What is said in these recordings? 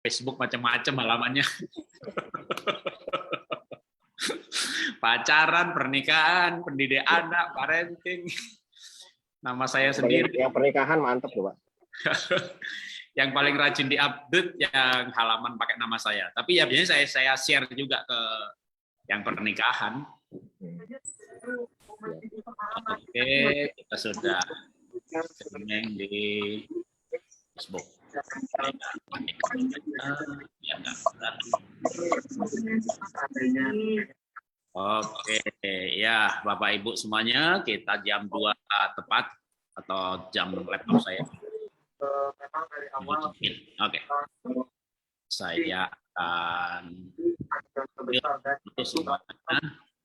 Facebook macam-macam halamannya. Pacaran, pernikahan, pendidik anak, parenting. Nama saya sendiri. Yang pernikahan mantep loh, Pak. Yang paling rajin diupdate yang halaman pakai nama saya. Tapi ya biasanya saya share juga ke yang pernikahan. Oke, kita sudah streaming di Facebook. Oke, ya Bapak Ibu semuanya, kita jam 2 tepat atau jam laptop saya. Oke. Saya akan itu semuanya.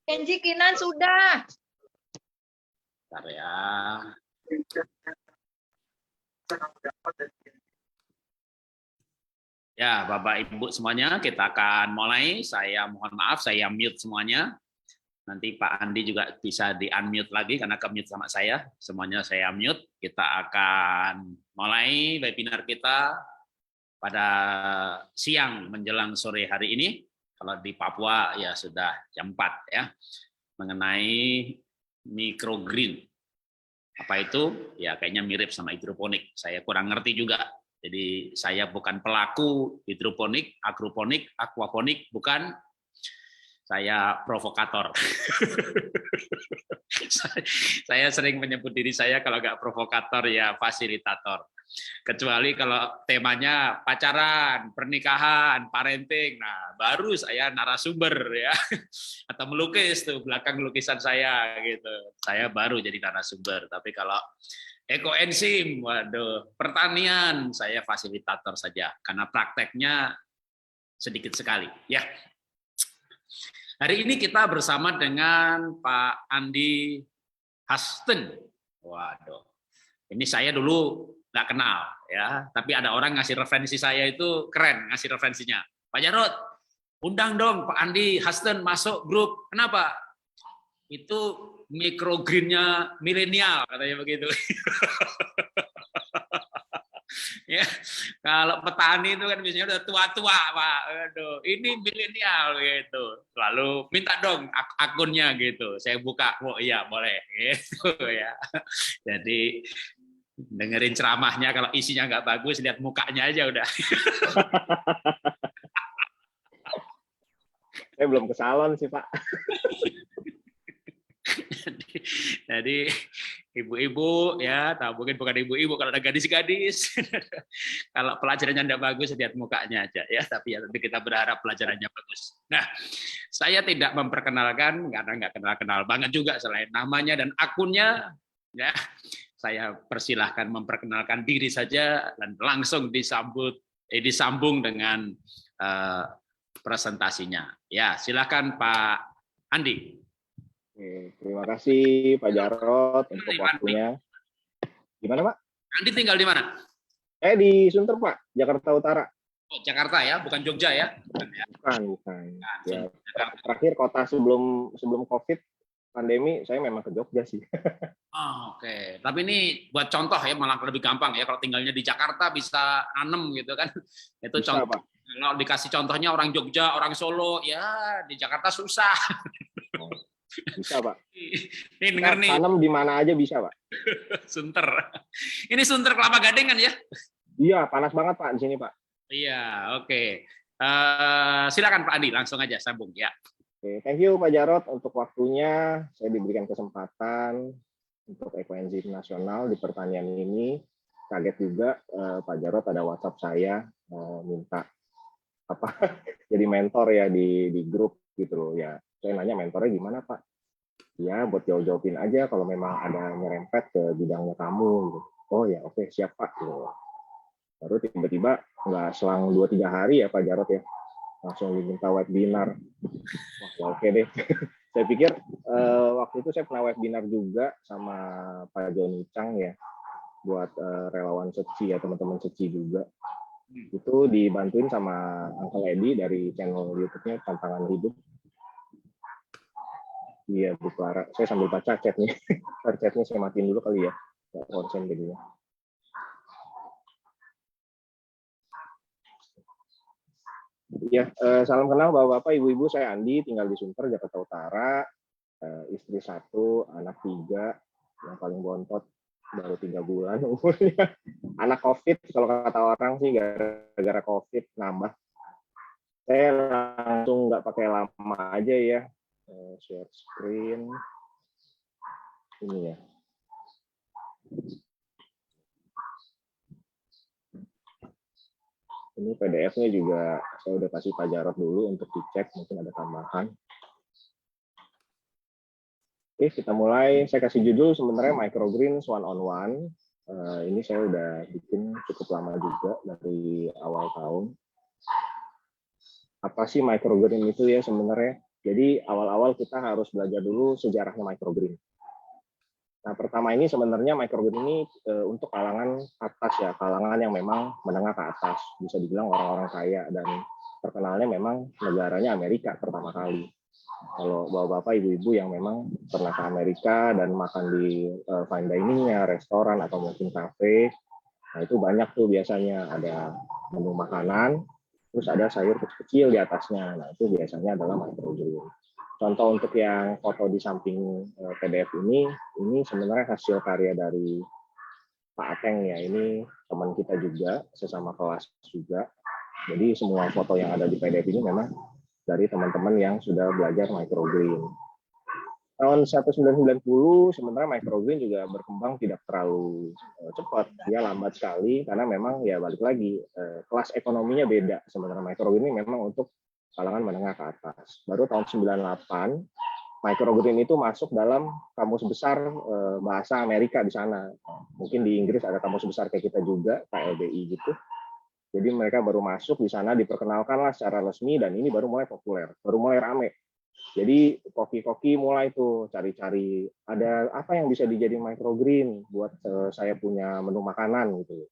Kenji Kinan sudah. Bentar ya. Ya, Bapak Ibu semuanya, kita akan mulai. Saya mohon maaf, saya mute semuanya. Nanti Pak Andi juga bisa di-unmute lagi karena ke-mute sama saya. Semuanya saya mute. Kita akan mulai webinar kita pada siang menjelang sore hari ini. Kalau di Papua ya sudah jam 4 ya. Mengenai microgreen. Apa itu? Ya kayaknya mirip sama hidroponik. Saya kurang ngerti juga. Jadi saya bukan pelaku hidroponik, agroponik, aquaponik, bukan. Saya provokator. Saya sering menyebut diri saya kalau nggak provokator ya fasilitator. Kecuali kalau temanya pacaran, pernikahan, parenting, nah baru saya narasumber ya. Atau melukis tuh belakang lukisan saya gitu. Saya baru jadi narasumber. Tapi kalau ekoenzim, waduh, pertanian, saya fasilitator saja karena prakteknya sedikit sekali. Ya, hari ini kita bersama dengan Pak Andi Hasten. Waduh, ini saya dulu nggak kenal ya, tapi ada orang ngasih referensi saya itu keren, ngasih referensinya. Pak Jarot, undang dong Pak Andi Hasten masuk grup. Kenapa? Itu microgreen-nya milenial katanya begitu. Ya, kalau petani itu kan biasanya udah tua-tua, Pak. Aduh, ini milenial gitu. Lalu minta dong akunnya gitu. Saya buka, oh iya boleh gitu ya. Jadi dengerin ceramahnya, kalau isinya nggak bagus lihat mukanya aja udah. Saya belum ke salon sih, Pak. Jadi ibu-ibu ya, tahu mungkin bukan ibu-ibu kalau ada gadis-gadis. Kalau pelajarannya tidak bagus lihat mukanya aja ya, tapi ya nanti kita berharap pelajarannya bagus. Nah, saya tidak memperkenalkan karena nggak kenal-kenal banget juga selain namanya dan akunnya ya. Saya persilahkan memperkenalkan diri saja dan langsung disambung dengan presentasinya. Ya, silakan Pak Andi. Oke, terima kasih Pak Jarot untuk waktunya. Gimana Pak? Andi tinggal di mana? Di Sunter Pak, Jakarta Utara. Oh, Jakarta ya, bukan Jogja ya? Bukan. Ya, terakhir kota sebelum COVID pandemi saya memang ke Jogja sih. Oh, oke. Tapi ini buat contoh ya, malah lebih gampang ya kalau tinggalnya di Jakarta bisa nanem gitu kan. Itu bisa, contoh. Pak. Kalau dikasih contohnya orang Jogja, orang Solo, ya di Jakarta susah. Bisa Pak. Ini denger nih. Tanam di mana aja bisa Pak. Sunter. Ini Sunter Kelapa Gading kan ya? Iya, panas banget Pak di sini Pak. Iya, oke. Silakan Pak Andi, langsung aja sambung ya. Oke, thank you Pak Jarot untuk waktunya. Saya diberikan kesempatan untuk ekoenzim nasional di pertanian ini. Kaget juga Pak Jarot ada WhatsApp saya minta jadi mentor ya di grup gitu loh ya. Saya nanya mentornya gimana Pak? Ya buat jawab-jawabin aja kalau memang ada nyerempet ke bidangnya kamu. Gitu. Oh ya oke, siap Pak. Gitu. Baru tiba-tiba nggak selang 2-3 hari ya Pak Jarot ya, langsung diminta webinar. Wah ya oke deh. Saya pikir waktu itu saya pernah webinar juga sama Pak Joni Chang ya, buat relawan Seci ya, teman-teman Seci juga. Itu dibantuin sama Uncle Edi dari channel YouTube-nya Tantangan Hidup. Iya, Bu Clara. Saya sambil baca chatnya. Chatnya saya matiin dulu kali ya. Nggak konsen jadinya. Ya, salam kenal Bapak-Bapak, Ibu-Ibu. Saya Andi, tinggal di Sunter, Jakarta Utara. Istri 1, anak 3, yang paling bontot baru 3 bulan umurnya. Anak COVID, kalau kata orang sih gara-gara COVID nambah. Saya langsung nggak pakai lama aja ya. Share screen. Ini ya. Ini PDF-nya juga saya udah kasih Pak Jarod dulu untuk dicek, mungkin ada tambahan. Oke, kita mulai. Saya kasih judul sebenarnya Microgreens One on One. Ini saya udah bikin cukup lama juga dari awal tahun. Apa sih microgreen itu ya sebenarnya? Jadi awal-awal kita harus belajar dulu sejarahnya microgreen. Nah, pertama ini sebenarnya microgreen ini untuk kalangan atas ya, kalangan yang memang menengah ke atas. Bisa dibilang orang-orang kaya dan terkenalnya memang negaranya Amerika pertama kali. Kalau bapak-bapak, ibu-ibu yang memang pernah ke Amerika dan makan di fine dining-nya, restoran atau mungkin kafe, nah itu banyak tuh biasanya ada menu makanan, terus ada sayur kecil-kecil di atasnya. Nah itu biasanya adalah microgreen. Contoh untuk yang foto di samping PDF ini sebenarnya hasil karya dari Pak Ateng ya. Ini teman kita juga, sesama kelas juga. Jadi semua foto yang ada di PDF ini memang dari teman-teman yang sudah belajar microgreen. Tahun 1990 sebenarnya microgreen juga berkembang tidak terlalu cepat, dia lambat sekali karena memang ya balik lagi kelas ekonominya beda. Sebenarnya microgreen ini memang untuk kalangan menengah ke atas. Baru tahun 98 microgreen itu masuk dalam kamus besar bahasa Amerika di sana. Mungkin di Inggris ada kamus besar kayak kita juga, KLBI gitu. Jadi mereka baru masuk di sana, diperkenalkanlah secara resmi, dan ini baru mulai populer, baru mulai rame. Jadi koki-koki mulai tuh cari-cari ada apa yang bisa dijadiin microgreen buat saya punya menu makanan gitu.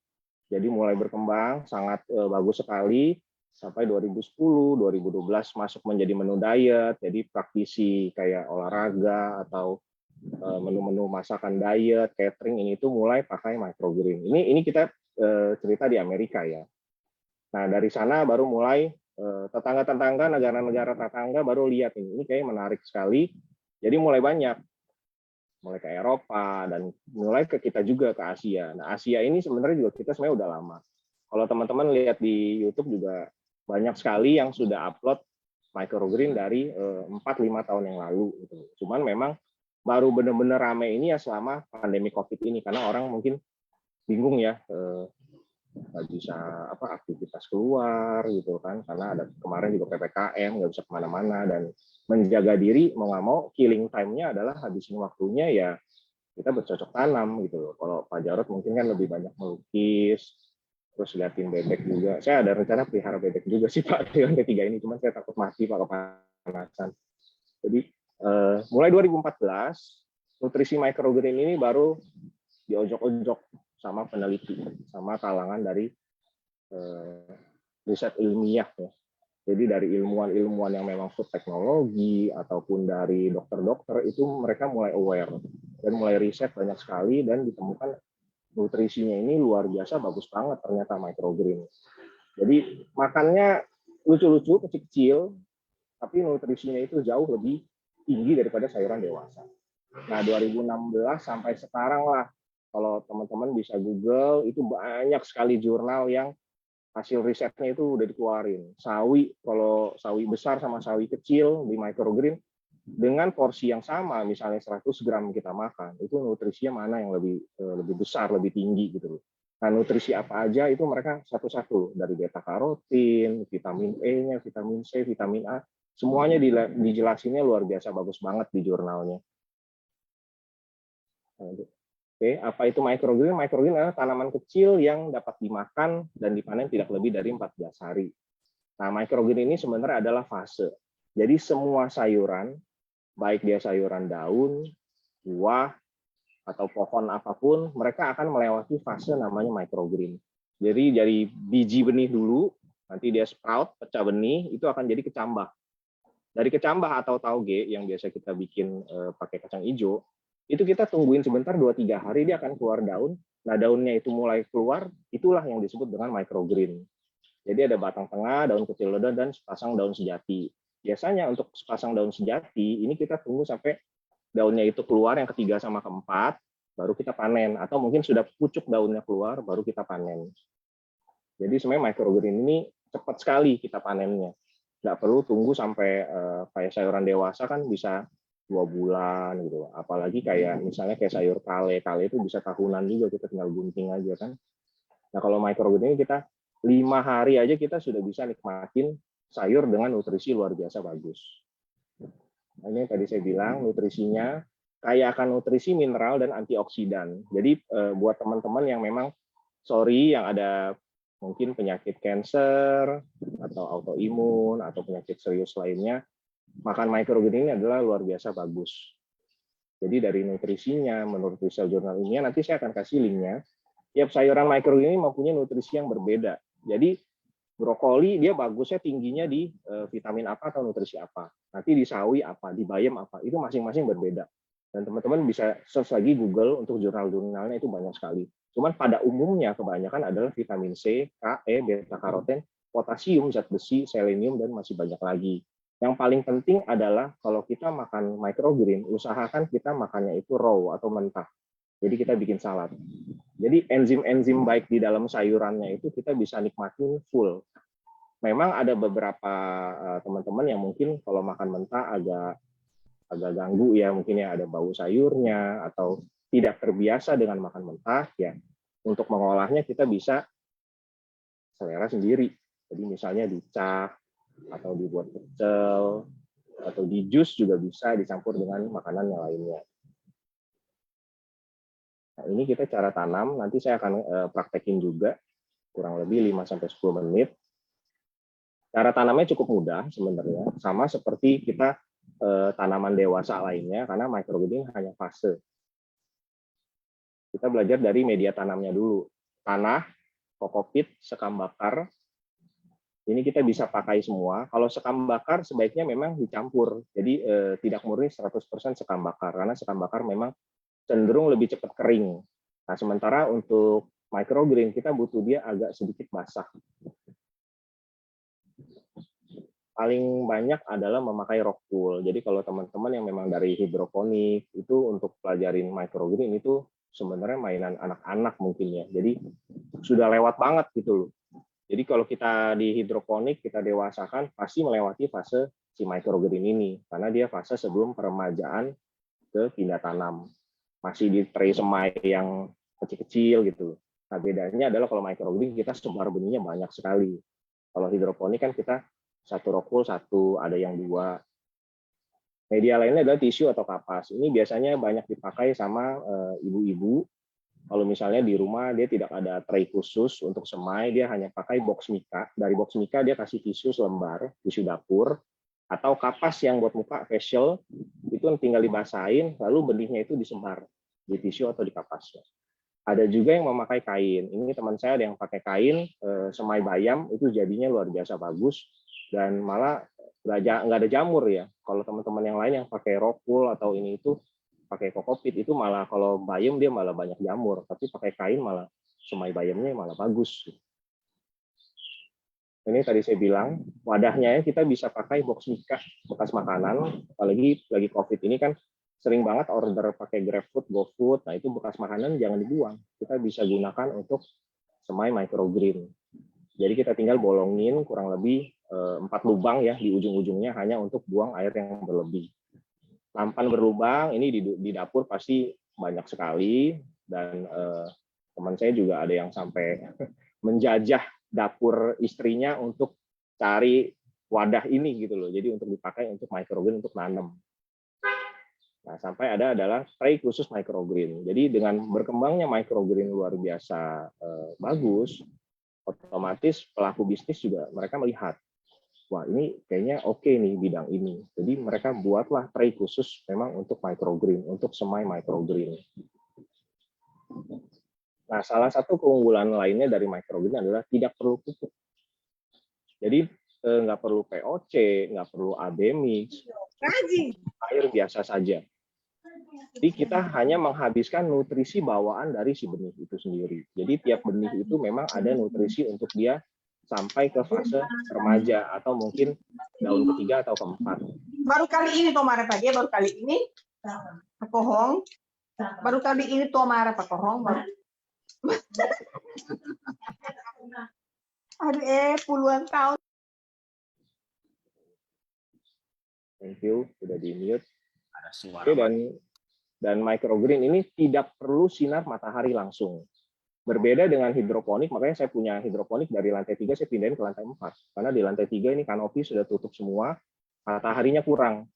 Jadi mulai berkembang sangat bagus sekali sampai 2010, 2012 masuk menjadi menu diet. Jadi praktisi kayak olahraga atau menu-menu masakan diet, catering ini tuh mulai pakai microgreen. Ini kita cerita di Amerika ya. Nah, dari sana baru mulai tetangga-tetangga, negara-negara tetangga baru lihat ini kayak menarik sekali. Jadi mulai banyak, mulai ke Eropa dan mulai ke kita juga ke Asia. Nah, Asia ini sebenarnya juga kita sebenarnya udah lama. Kalau teman-teman lihat di YouTube juga banyak sekali yang sudah upload microgreen dari 4-5 tahun yang lalu. Gitu. Cuman memang baru benar-benar rame ini ya selama pandemi COVID ini, karena orang mungkin bingung ya, nggak bisa aktivitas keluar gitu kan, karena ada kemarin juga PPKM, nggak bisa kemana-mana, dan menjaga diri mau nggak mau killing time-nya adalah habisin waktunya ya kita bercocok tanam gitu loh. Kalau Pak Jarod mungkin kan lebih banyak melukis, terus liatin bebek juga. Saya ada rencana pelihara bebek juga sih Pak yang ketiga ini, cuman saya takut mati Pak kepanasan. Jadi mulai 2014 nutrisi microgreen ini baru diojok-ojok sama peneliti, sama kalangan dari riset ilmiah ya. Jadi dari ilmuwan-ilmuwan yang memang food teknologi ataupun dari dokter-dokter itu mereka mulai aware dan mulai riset banyak sekali dan ditemukan nutrisinya ini luar biasa bagus banget ternyata microgreen. Jadi makannya lucu-lucu, kecil-kecil, tapi nutrisinya itu jauh lebih tinggi daripada sayuran dewasa. Nah 2016 sampai sekarang lah, kalau teman-teman bisa Google, itu banyak sekali jurnal yang hasil risetnya itu udah dikeluarin. Sawi, kalau sawi besar sama sawi kecil di microgreen, dengan porsi yang sama, misalnya 100 gram kita makan, itu nutrisinya mana yang lebih besar, lebih tinggi gitu. Nah, nutrisi apa aja itu mereka satu-satu, dari beta karotin, vitamin E-nya, vitamin C, vitamin A, semuanya dijelasinnya luar biasa bagus banget di jurnalnya. Oke, apa itu microgreen? Microgreen adalah tanaman kecil yang dapat dimakan dan dipanen tidak lebih dari 14 hari. Nah, microgreen ini sebenarnya adalah fase. Jadi semua sayuran, baik dia sayuran daun, buah, atau pohon apapun, mereka akan melewati fase namanya microgreen. Jadi dari biji benih dulu, nanti dia sprout, pecah benih, itu akan jadi kecambah. Dari kecambah atau tauge yang biasa kita bikin pakai kacang hijau, itu kita tungguin sebentar 2-3 hari dia akan keluar daun. Nah daunnya itu mulai keluar, itulah yang disebut dengan microgreen. Jadi ada batang tengah, daun kecil loda, dan sepasang daun sejati. Biasanya untuk sepasang daun sejati, ini kita tunggu sampai daunnya itu keluar yang ketiga sama keempat, baru kita panen. Atau mungkin sudah pucuk daunnya keluar, baru kita panen. Jadi sebenarnya microgreen ini cepat sekali kita panennya. Nggak perlu tunggu sampai kayak sayuran dewasa kan bisa 2 bulan gitu. Apalagi kayak misalnya kayak sayur kale itu bisa tahunan juga, kita tinggal gunting aja kan. Nah kalau microgreen ini kita 5 hari aja kita sudah bisa nikmatin sayur dengan nutrisi luar biasa bagus. Nah, ini tadi saya bilang nutrisinya kaya akan nutrisi, mineral, dan antioksidan. Jadi buat teman-teman yang memang yang ada mungkin penyakit kanker atau autoimun atau penyakit serius lainnya, makan microgreen ini adalah luar biasa bagus. Jadi dari nutrisinya, menurut Resell Journal ini, nanti saya akan kasih linknya. Tiap sayuran microgreen ini mempunyai nutrisi yang berbeda. Jadi brokoli dia bagusnya tingginya di vitamin apa atau nutrisi apa. Nanti di sawi apa, di bayam apa, itu masing-masing berbeda. Dan teman-teman bisa search lagi Google untuk jurnal-jurnalnya, itu banyak sekali. Cuman pada umumnya kebanyakan adalah vitamin C, K, E, beta karoten, potasium, zat besi, selenium, dan masih banyak lagi. Yang paling penting adalah kalau kita makan microgreen, usahakan kita makannya itu raw atau mentah. Jadi kita bikin salad. Jadi enzim-enzim baik di dalam sayurannya itu kita bisa nikmatin full. Memang ada beberapa teman-teman yang mungkin kalau makan mentah agak ganggu ya, mungkin ya ada bau sayurnya atau tidak terbiasa dengan makan mentah ya. Untuk mengolahnya kita bisa selera sendiri. Jadi misalnya dicah atau dibuat pecel atau di jus juga bisa dicampur dengan makanan yang lainnya. Nah, ini kita cara tanam, nanti saya akan praktekin juga kurang lebih 5-10 menit. Cara tanamnya cukup mudah sebenarnya, sama seperti kita tanaman dewasa lainnya, karena microgreen hanya fase. Kita belajar dari media tanamnya dulu. Tanah, kokopit, sekam bakar. Ini kita bisa pakai semua. Kalau sekam bakar sebaiknya memang dicampur. Jadi tidak murni 100% sekam bakar, karena sekam bakar memang cenderung lebih cepat kering. Nah, sementara untuk microgreen kita butuh dia agak sedikit basah. Paling banyak adalah memakai rock wool. Jadi kalau teman-teman yang memang dari hidroponik itu untuk pelajarin microgreen itu sebenarnya mainan anak-anak mungkin ya. Jadi sudah lewat banget gitu loh. Jadi kalau kita di hidroponik kita dewasakan pasti melewati fase si microgreen ini karena dia fase sebelum peremajaan ke pindah tanam. Masih di tray semai yang kecil-kecil gitu. Nah bedanya adalah kalau microgreen kita sebar benihnya banyak sekali. Kalau hidroponik kan kita satu rock wool, satu, ada yang 2. Media lainnya adalah tisu atau kapas. Ini biasanya banyak dipakai sama ibu-ibu. Kalau misalnya di rumah dia tidak ada tray khusus untuk semai, dia hanya pakai box mika. Dari box mika dia kasih tisu selembar, tisu dapur, atau kapas yang buat muka facial, itu tinggal dibasahin, lalu benihnya itu disembar di tisu atau di kapasnya. Ada juga yang memakai kain. Ini teman saya ada yang pakai kain semai bayam, itu jadinya luar biasa bagus. Dan malah nggak ada jamur ya. Kalau teman-teman yang lain yang pakai rock wool atau ini itu pakai kokopit itu malah kalau bayam dia malah banyak jamur. Tapi pakai kain malah semai bayamnya malah bagus. Ini tadi saya bilang wadahnya kita bisa pakai box mika bekas makanan. Apalagi lagi COVID ini kan sering banget order pakai GrabFood, GoFood. Nah itu bekas makanan jangan dibuang. Kita bisa gunakan untuk semai microgreen. Jadi kita tinggal bolongin kurang lebih 4 lubang ya di ujung-ujungnya hanya untuk buang air yang berlebih. Nampan berlubang ini di dapur pasti banyak sekali dan teman saya juga ada yang sampai menjajah dapur istrinya untuk cari wadah ini gitu loh. Jadi untuk dipakai untuk microgreen untuk nanam. Nah, sampai adalah tray khusus microgreen. Jadi dengan berkembangnya microgreen luar biasa bagus, otomatis pelaku bisnis juga mereka melihat, wah ini kayaknya oke nih bidang ini. Jadi mereka buatlah tray khusus memang untuk microgreen, untuk semai microgreen. Nah, salah satu keunggulan lainnya dari microgreen adalah tidak perlu pupuk. Jadi nggak perlu POC, nggak perlu AB mix, air biasa saja. Jadi kita hanya menghabiskan nutrisi bawaan dari si benih itu sendiri. Jadi tiap benih itu memang ada nutrisi untuk dia sampai ke fase remaja atau mungkin daun ketiga atau keempat. Baru kali ini Tomara tadi, baru kali ini pakohong. Baru kali ini Tomara pakohong. Aduh, puluhan tahun. Thank you, sudah di-mute. Ada suara. Oke, dan microgreen ini tidak perlu sinar matahari langsung. Berbeda dengan hidroponik, makanya saya punya hidroponik dari lantai 3 saya pindahin ke lantai 4. Karena di lantai 3 ini kanopi sudah tutup semua, mataharinya kurang.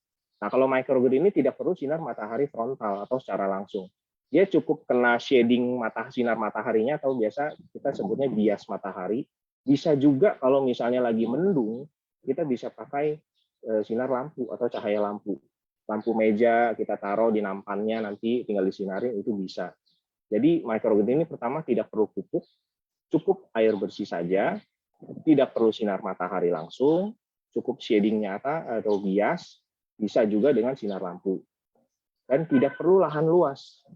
Nah, kalau microgreen ini tidak perlu sinar matahari frontal atau secara langsung. Dia cukup kena shading sinar mataharinya atau biasa kita sebutnya bias matahari. Bisa juga kalau misalnya lagi mendung, kita bisa pakai sinar lampu atau cahaya lampu. Lampu meja kita taruh di nampannya, nanti tinggal disinarin, itu bisa. Jadi microgreen ini pertama tidak perlu pupuk, cukup air bersih saja, tidak perlu sinar matahari langsung, cukup shading nyata atau bias, bisa juga dengan sinar lampu. Dan tidak perlu lahan luas.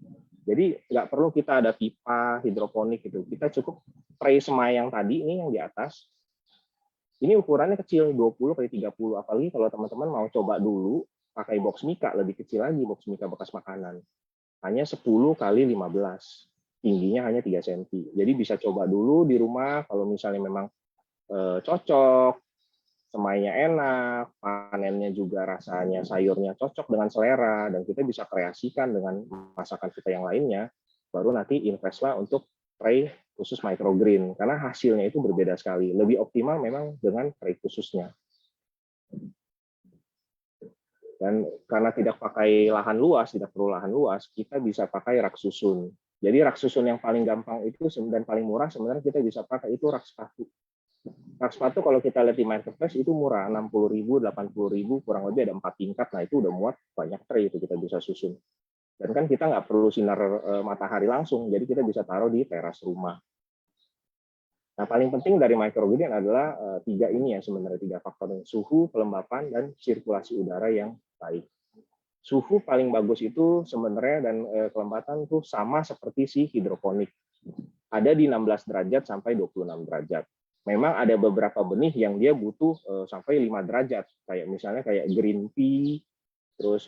Jadi nggak perlu kita ada pipa hidroponik gitu. Kita cukup tray semai yang tadi ini yang di atas. Ini ukurannya kecil 20 x 30, apalagi kalau teman-teman mau coba dulu pakai box mika, lebih kecil lagi box mika bekas makanan. Hanya 10 x 15. Tingginya hanya 3 cm. Jadi bisa coba dulu di rumah kalau misalnya memang cocok, semainya enak, panennya juga rasanya sayurnya cocok dengan selera, dan kita bisa kreasikan dengan masakan kita yang lainnya, baru nanti investlah untuk tray khusus microgreen, karena hasilnya itu berbeda sekali. Lebih optimal memang dengan tray khususnya. Dan karena tidak pakai lahan luas, tidak perlu lahan luas, kita bisa pakai rak susun. Jadi rak susun yang paling gampang itu dan paling murah sebenarnya kita bisa pakai itu rak sepatu. Rak sepatu kalau kita lihat di marketplace itu murah, 60.000, 80.000, kurang lebih ada 4 tingkat. Nah itu udah muat banyak tray itu kita bisa susun. Dan kan kita nggak perlu sinar matahari langsung, jadi kita bisa taruh di teras rumah. Nah paling penting dari microgreen adalah 3 ini ya sebenarnya, 3 faktor: suhu, kelembapan, dan sirkulasi udara yang baik. Suhu paling bagus itu sebenarnya dan kelembatan tuh sama seperti si hidroponik. Ada di 16 derajat sampai 26 derajat. Memang ada beberapa benih yang dia butuh sampai 5 derajat, kayak misalnya kayak green pea, terus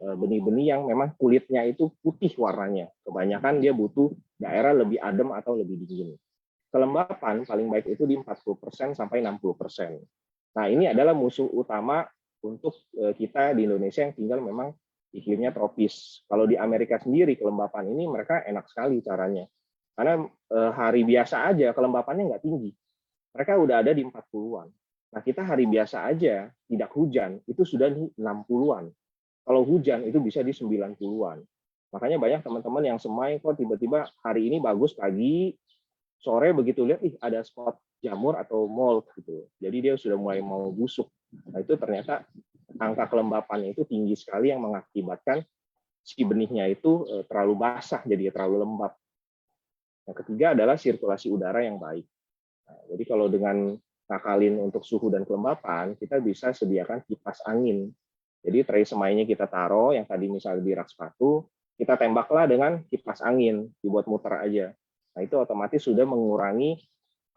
benih-benih yang memang kulitnya itu putih warnanya. Kebanyakan dia butuh daerah lebih adem atau lebih dingin. Kelembapan paling baik itu di 40% sampai 60%. Nah, ini adalah musuh utama untuk kita di Indonesia yang tinggal memang iklimnya tropis. Kalau di Amerika sendiri kelembapan ini mereka enak sekali caranya. Karena hari biasa aja kelembapannya nggak tinggi. Mereka udah ada di 40-an. Nah, kita hari biasa aja tidak hujan, itu sudah di 60-an. Kalau hujan itu bisa di 90-an. Makanya banyak teman-teman yang semai kok tiba-tiba hari ini bagus pagi, sore begitu lihat ada spot jamur atau mold gitu. Jadi dia sudah mulai mau busuk. Nah, itu ternyata angka kelembapannya itu tinggi sekali yang mengakibatkan si benihnya itu terlalu basah, jadi terlalu lembab. Yang ketiga adalah sirkulasi udara yang baik. Nah, jadi kalau dengan ngakalin untuk suhu dan kelembapan, kita bisa sediakan kipas angin. Jadi tray semainya kita taruh, yang tadi misalnya di rak sepatu, kita tembaklah dengan kipas angin, dibuat muter aja. Nah, itu otomatis sudah mengurangi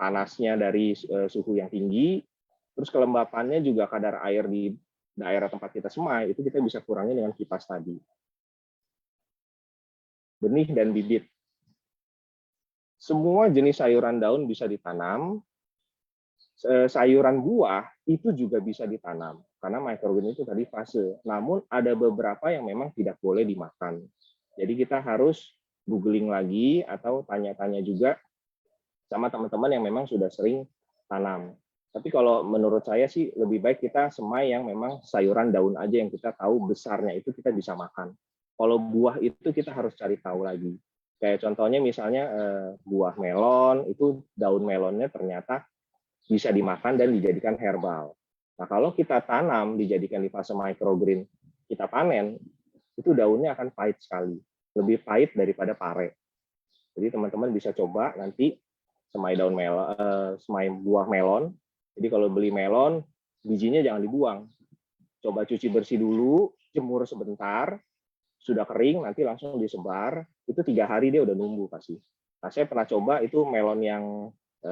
panasnya dari suhu yang tinggi, terus kelembapannya juga kadar air di daerah tempat kita semai, itu kita bisa kurangi dengan kipas tadi. Benih dan bibit. Semua jenis sayuran daun bisa ditanam, sayuran buah itu juga bisa ditanam, karena microgreen itu tadi fase. Namun ada beberapa yang memang tidak boleh dimakan. Jadi kita harus googling lagi atau tanya-tanya juga sama teman-teman yang memang sudah sering tanam. Tapi kalau menurut saya sih lebih baik kita semai yang memang sayuran daun aja yang kita tahu besarnya itu kita bisa makan. Kalau buah itu kita harus cari tahu lagi. Kayak contohnya misalnya buah melon, itu daun melonnya ternyata bisa dimakan dan dijadikan herbal. Nah, kalau kita tanam, dijadikan di fase microgreen, kita panen, itu daunnya akan pahit sekali. Lebih pahit daripada pare. Jadi teman-teman bisa coba nanti semai daun melon, semai buah melon. Jadi kalau beli melon, bijinya jangan dibuang. Coba cuci bersih dulu, jemur sebentar, sudah kering, nanti langsung disebar. Itu 3 hari dia udah numbuh pasti. Nah, saya pernah coba itu melon yang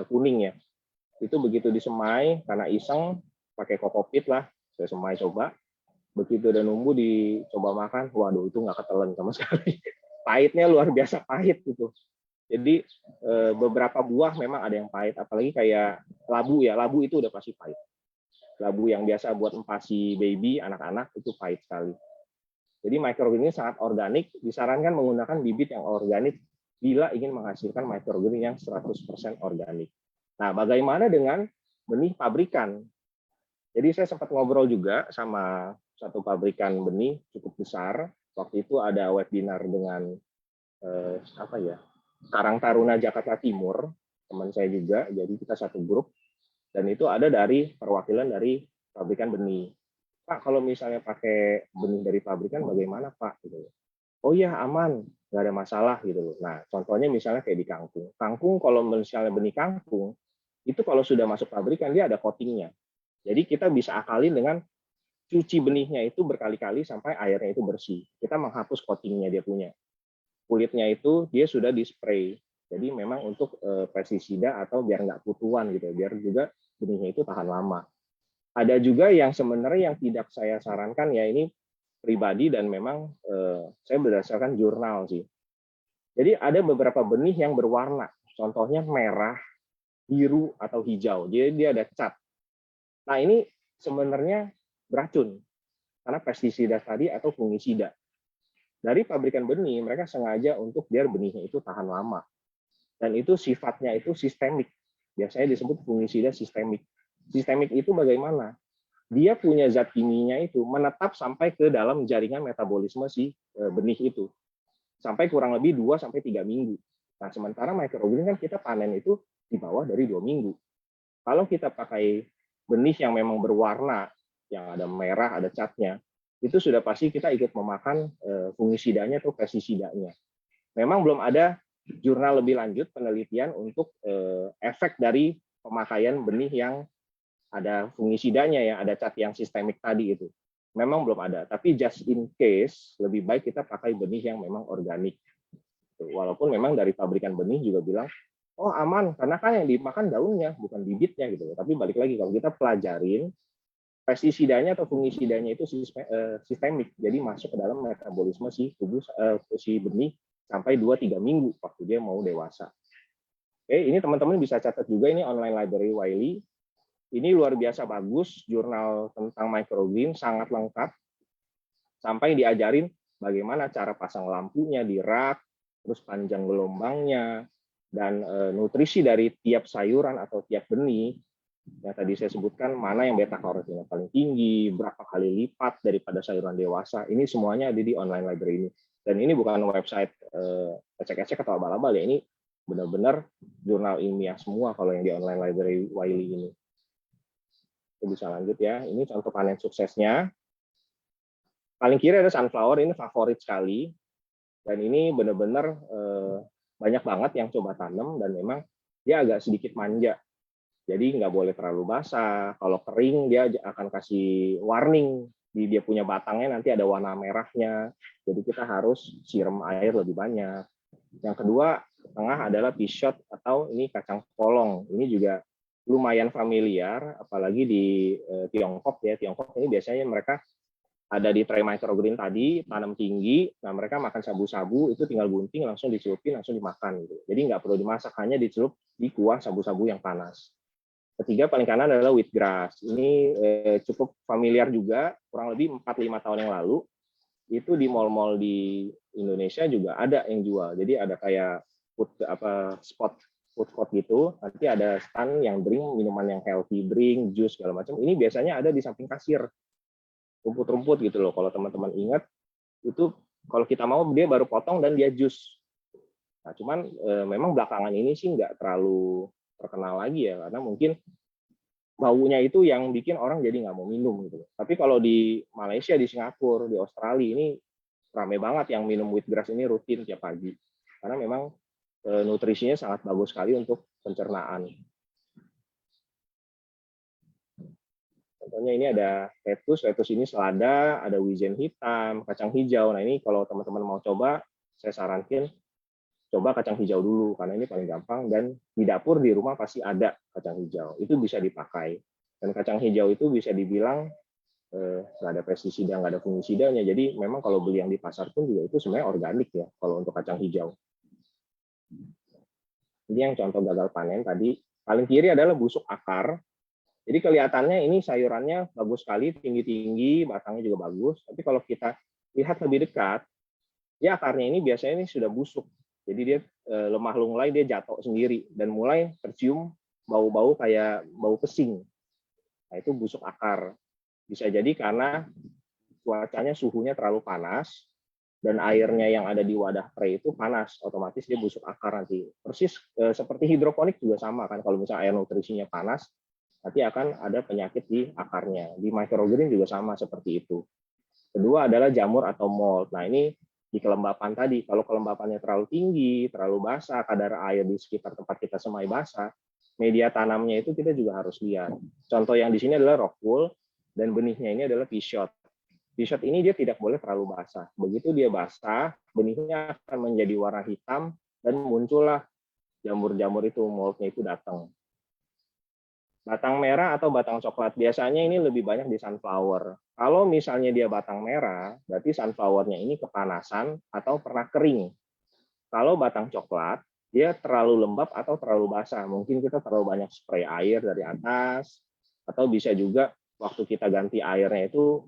kuning ya. Itu begitu disemai karena iseng pakai kokopit lah, saya semai coba. Begitu udah nunggu dicoba makan, waduh itu nggak ketelan sama sekali. Pahitnya luar biasa pahit gitu. Jadi beberapa buah memang ada yang pahit, apalagi kayak labu ya, labu itu udah pasti pahit. Labu yang biasa buat empasi baby, anak-anak itu pahit sekali. Jadi microgreen ini sangat organik, disarankan menggunakan bibit yang organik bila ingin menghasilkan microgreen yang 100% organik. Nah, bagaimana dengan benih pabrikan? Jadi saya sempat ngobrol juga sama satu pabrikan benih cukup besar. Waktu itu ada webinar dengan Karang Taruna Jakarta Timur, teman saya juga. Jadi kita satu grup dan itu ada dari perwakilan dari pabrikan benih. Pak, kalau misalnya pakai benih dari pabrikan bagaimana Pak? Gitu. Oh iya aman, nggak ada masalah gitu. Nah, contohnya misalnya kayak di kangkung. Kangkung kalau misalnya benih kangkung itu kalau sudah masuk pabrikan dia ada coatingnya. Jadi kita bisa akalin dengan cuci benihnya itu berkali-kali sampai airnya itu bersih. Kita menghapus coatingnya dia punya. Kulitnya itu dia sudah di spray. Jadi memang untuk pestisida atau biar nggak kutuan gitu, biar juga benihnya itu tahan lama. Ada juga yang sebenarnya yang tidak saya sarankan ya ini pribadi dan memang saya berdasarkan jurnal sih. Jadi ada beberapa benih yang berwarna, contohnya merah, biru atau hijau. Jadi dia ada cat. Nah ini sebenarnya beracun karena pestisida tadi atau fungisida. Dari pabrikan benih mereka sengaja untuk biar benihnya itu tahan lama. Dan itu sifatnya itu sistemik. Biasanya disebut fungisida sistemik. Sistemik itu bagaimana? Dia punya zat kimianya itu menetap sampai ke dalam jaringan metabolisme si benih itu. Sampai kurang lebih 2-3 minggu. Nah, sementara microgreen kan kita panen itu di bawah dari 2 minggu. Kalau kita pakai benih yang memang berwarna, yang ada merah, ada catnya, itu sudah pasti kita ikut memakan fungisidanya atau pestisidanya. Memang belum ada jurnal lebih lanjut penelitian untuk efek dari pemakaian benih yang ada fungisidanya, yang ada cat yang sistemik tadi itu. Memang belum ada, tapi just in case lebih baik kita pakai benih yang memang organik. Walaupun memang dari pabrikan benih juga bilang, oh aman, karena kan yang dimakan daunnya, bukan bibitnya gitu. Tapi balik lagi, kalau kita pelajarin, pestisidanya atau fungisidanya itu sistemik, jadi masuk ke dalam metabolisme si tubuh si benih sampai 2-3 minggu waktu dia mau dewasa. Oke, ini teman-teman bisa catat juga, ini online library Wiley. Ini luar biasa bagus, jurnal tentang microgreen, sangat lengkap. Sampai diajarin bagaimana cara pasang lampunya di rak, terus panjang gelombangnya, dan nutrisi dari tiap sayuran atau tiap benih. Yang tadi saya sebutkan, mana yang beta karotinnya paling tinggi, berapa kali lipat daripada sayuran dewasa. Ini semuanya ada di online library ini. Dan ini bukan website ecek-ecek atau abal-abal ya, ini benar-benar jurnal ilmiah semua kalau yang di online library Wiley ini. Kita bisa lanjut ya, ini contoh panen suksesnya. Paling kiri ada sunflower, ini favorit sekali. Dan ini benar-benar banyak banget yang coba tanam dan memang dia agak sedikit manja. Jadi nggak boleh terlalu basah. Kalau kering dia akan kasih warning di dia punya batangnya nanti ada warna merahnya. Jadi kita harus siram air lebih banyak. Yang kedua tengah adalah pea atau ini kacang polong. Ini juga lumayan familiar, apalagi di Tiongkok ya. Tiongkok ini biasanya mereka ada di tray microgreen tadi, tanam tinggi, nah mereka makan sabu-sabu, itu tinggal gunting, langsung dicelupin, langsung dimakan. Gitu. Jadi nggak perlu dimasak, hanya dicelup di kuah sabu-sabu yang panas. Ketiga paling kanan adalah wheatgrass. Ini cukup familiar juga, kurang lebih 4-5 tahun yang lalu. Itu di mall-mall di Indonesia juga ada yang jual. Jadi ada kayak food court gitu. Nanti ada stand yang drink, minuman yang healthy drink, jus segala macam. Ini biasanya ada di samping kasir. Rumput-rumput gitu loh. Kalau teman-teman ingat, itu kalau kita mau dia baru potong dan dia jus. Nah, cuman memang belakangan ini sih nggak terlalu terkenal lagi ya, karena mungkin baunya itu yang bikin orang jadi nggak mau minum gitu. Tapi kalau di Malaysia, di Singapura, di Australia ini ramai banget yang minum wheatgrass ini rutin tiap pagi. Karena memang nutrisinya sangat bagus sekali untuk pencernaan. Contohnya ini ada lettuce ini selada, ada wijen hitam, kacang hijau. Nah ini kalau teman-teman mau coba, saya sarankan coba kacang hijau dulu karena ini paling gampang, dan di dapur di rumah pasti ada kacang hijau, itu bisa dipakai. Dan kacang hijau itu bisa dibilang nggak ada pestisida, nggak ada fungisidanya, jadi memang kalau beli yang di pasar pun juga itu sebenarnya organik ya kalau untuk kacang hijau. Ini yang contoh gagal panen tadi. Paling kiri adalah busuk akar. Jadi kelihatannya ini sayurannya bagus sekali, tinggi-tinggi, batangnya juga bagus. Tapi kalau kita lihat lebih dekat, ya akarnya ini biasanya ini sudah busuk. Jadi dia lemah lunglai, dia jatuh sendiri dan mulai tercium bau-bau kayak bau pesing. Nah, itu busuk akar. Bisa jadi karena cuacanya suhunya terlalu panas dan airnya yang ada di wadah pre itu panas, otomatis dia busuk akar nanti. Persis seperti hidroponik juga sama kan, kalau misalnya air nutrisinya panas, nanti akan ada penyakit di akarnya. Di microgreen juga sama seperti itu. Kedua adalah jamur atau mold. Nah ini di kelembapan tadi, kalau kelembapannya terlalu tinggi, terlalu basah, kadar air di sekitar tempat kita semai basah, media tanamnya itu kita juga harus lihat. Contoh yang di sini adalah rock wool, dan benihnya ini adalah pea shot. Pea shot ini dia tidak boleh terlalu basah. Begitu dia basah, benihnya akan menjadi warna hitam dan muncullah jamur-jamur itu, moldnya itu datang. Batang merah atau batang coklat, biasanya ini lebih banyak di sunflower. Kalau misalnya dia batang merah, berarti sunflowernya ini kepanasan atau pernah kering. Kalau batang coklat, dia terlalu lembab atau terlalu basah. Mungkin kita terlalu banyak spray air dari atas, atau bisa juga waktu kita ganti airnya itu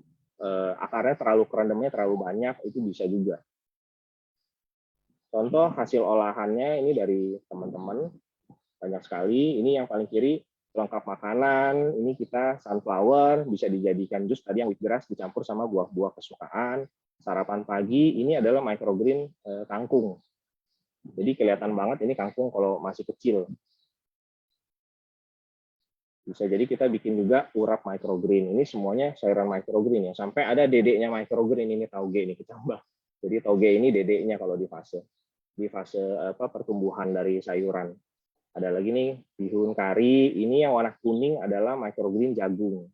akarnya terlalu kerendamnya terlalu banyak, itu bisa juga. Contoh hasil olahannya ini dari teman-teman banyak sekali. Ini yang paling kiri pelengkap makanan. Ini kita sunflower, bisa dijadikan jus tadi yang wheatgrass dicampur sama buah-buah kesukaan. Sarapan pagi ini adalah microgreen kangkung. Jadi kelihatan banget ini kangkung kalau masih kecil. Bisa jadi kita bikin juga urap microgreen. Ini semuanya sayuran microgreen ya. Sampai ada dedeknya microgreen, ini tauge ini kecambah. Jadi tauge ini dedeknya kalau di fase pertumbuhan dari sayuran. Ada lagi nih bihun kari. Ini yang warna kuning adalah microgreen jagung.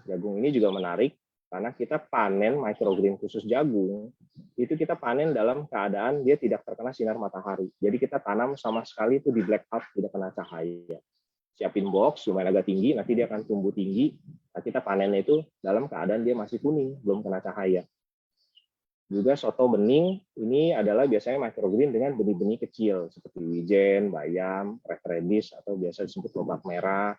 Jagung ini juga menarik karena kita panen microgreen khusus jagung. Itu kita panen dalam keadaan dia tidak terkena sinar matahari. Jadi kita tanam sama sekali itu di blackout, tidak kena cahaya. Siapin box lumayan agak tinggi, nanti dia akan tumbuh tinggi. Nah, kita panennya itu dalam keadaan dia masih kuning, belum kena cahaya. Juga soto bening, ini adalah biasanya microgreen dengan benih-benih kecil, seperti wijen, bayam, red radish, atau biasa disebut lobak merah.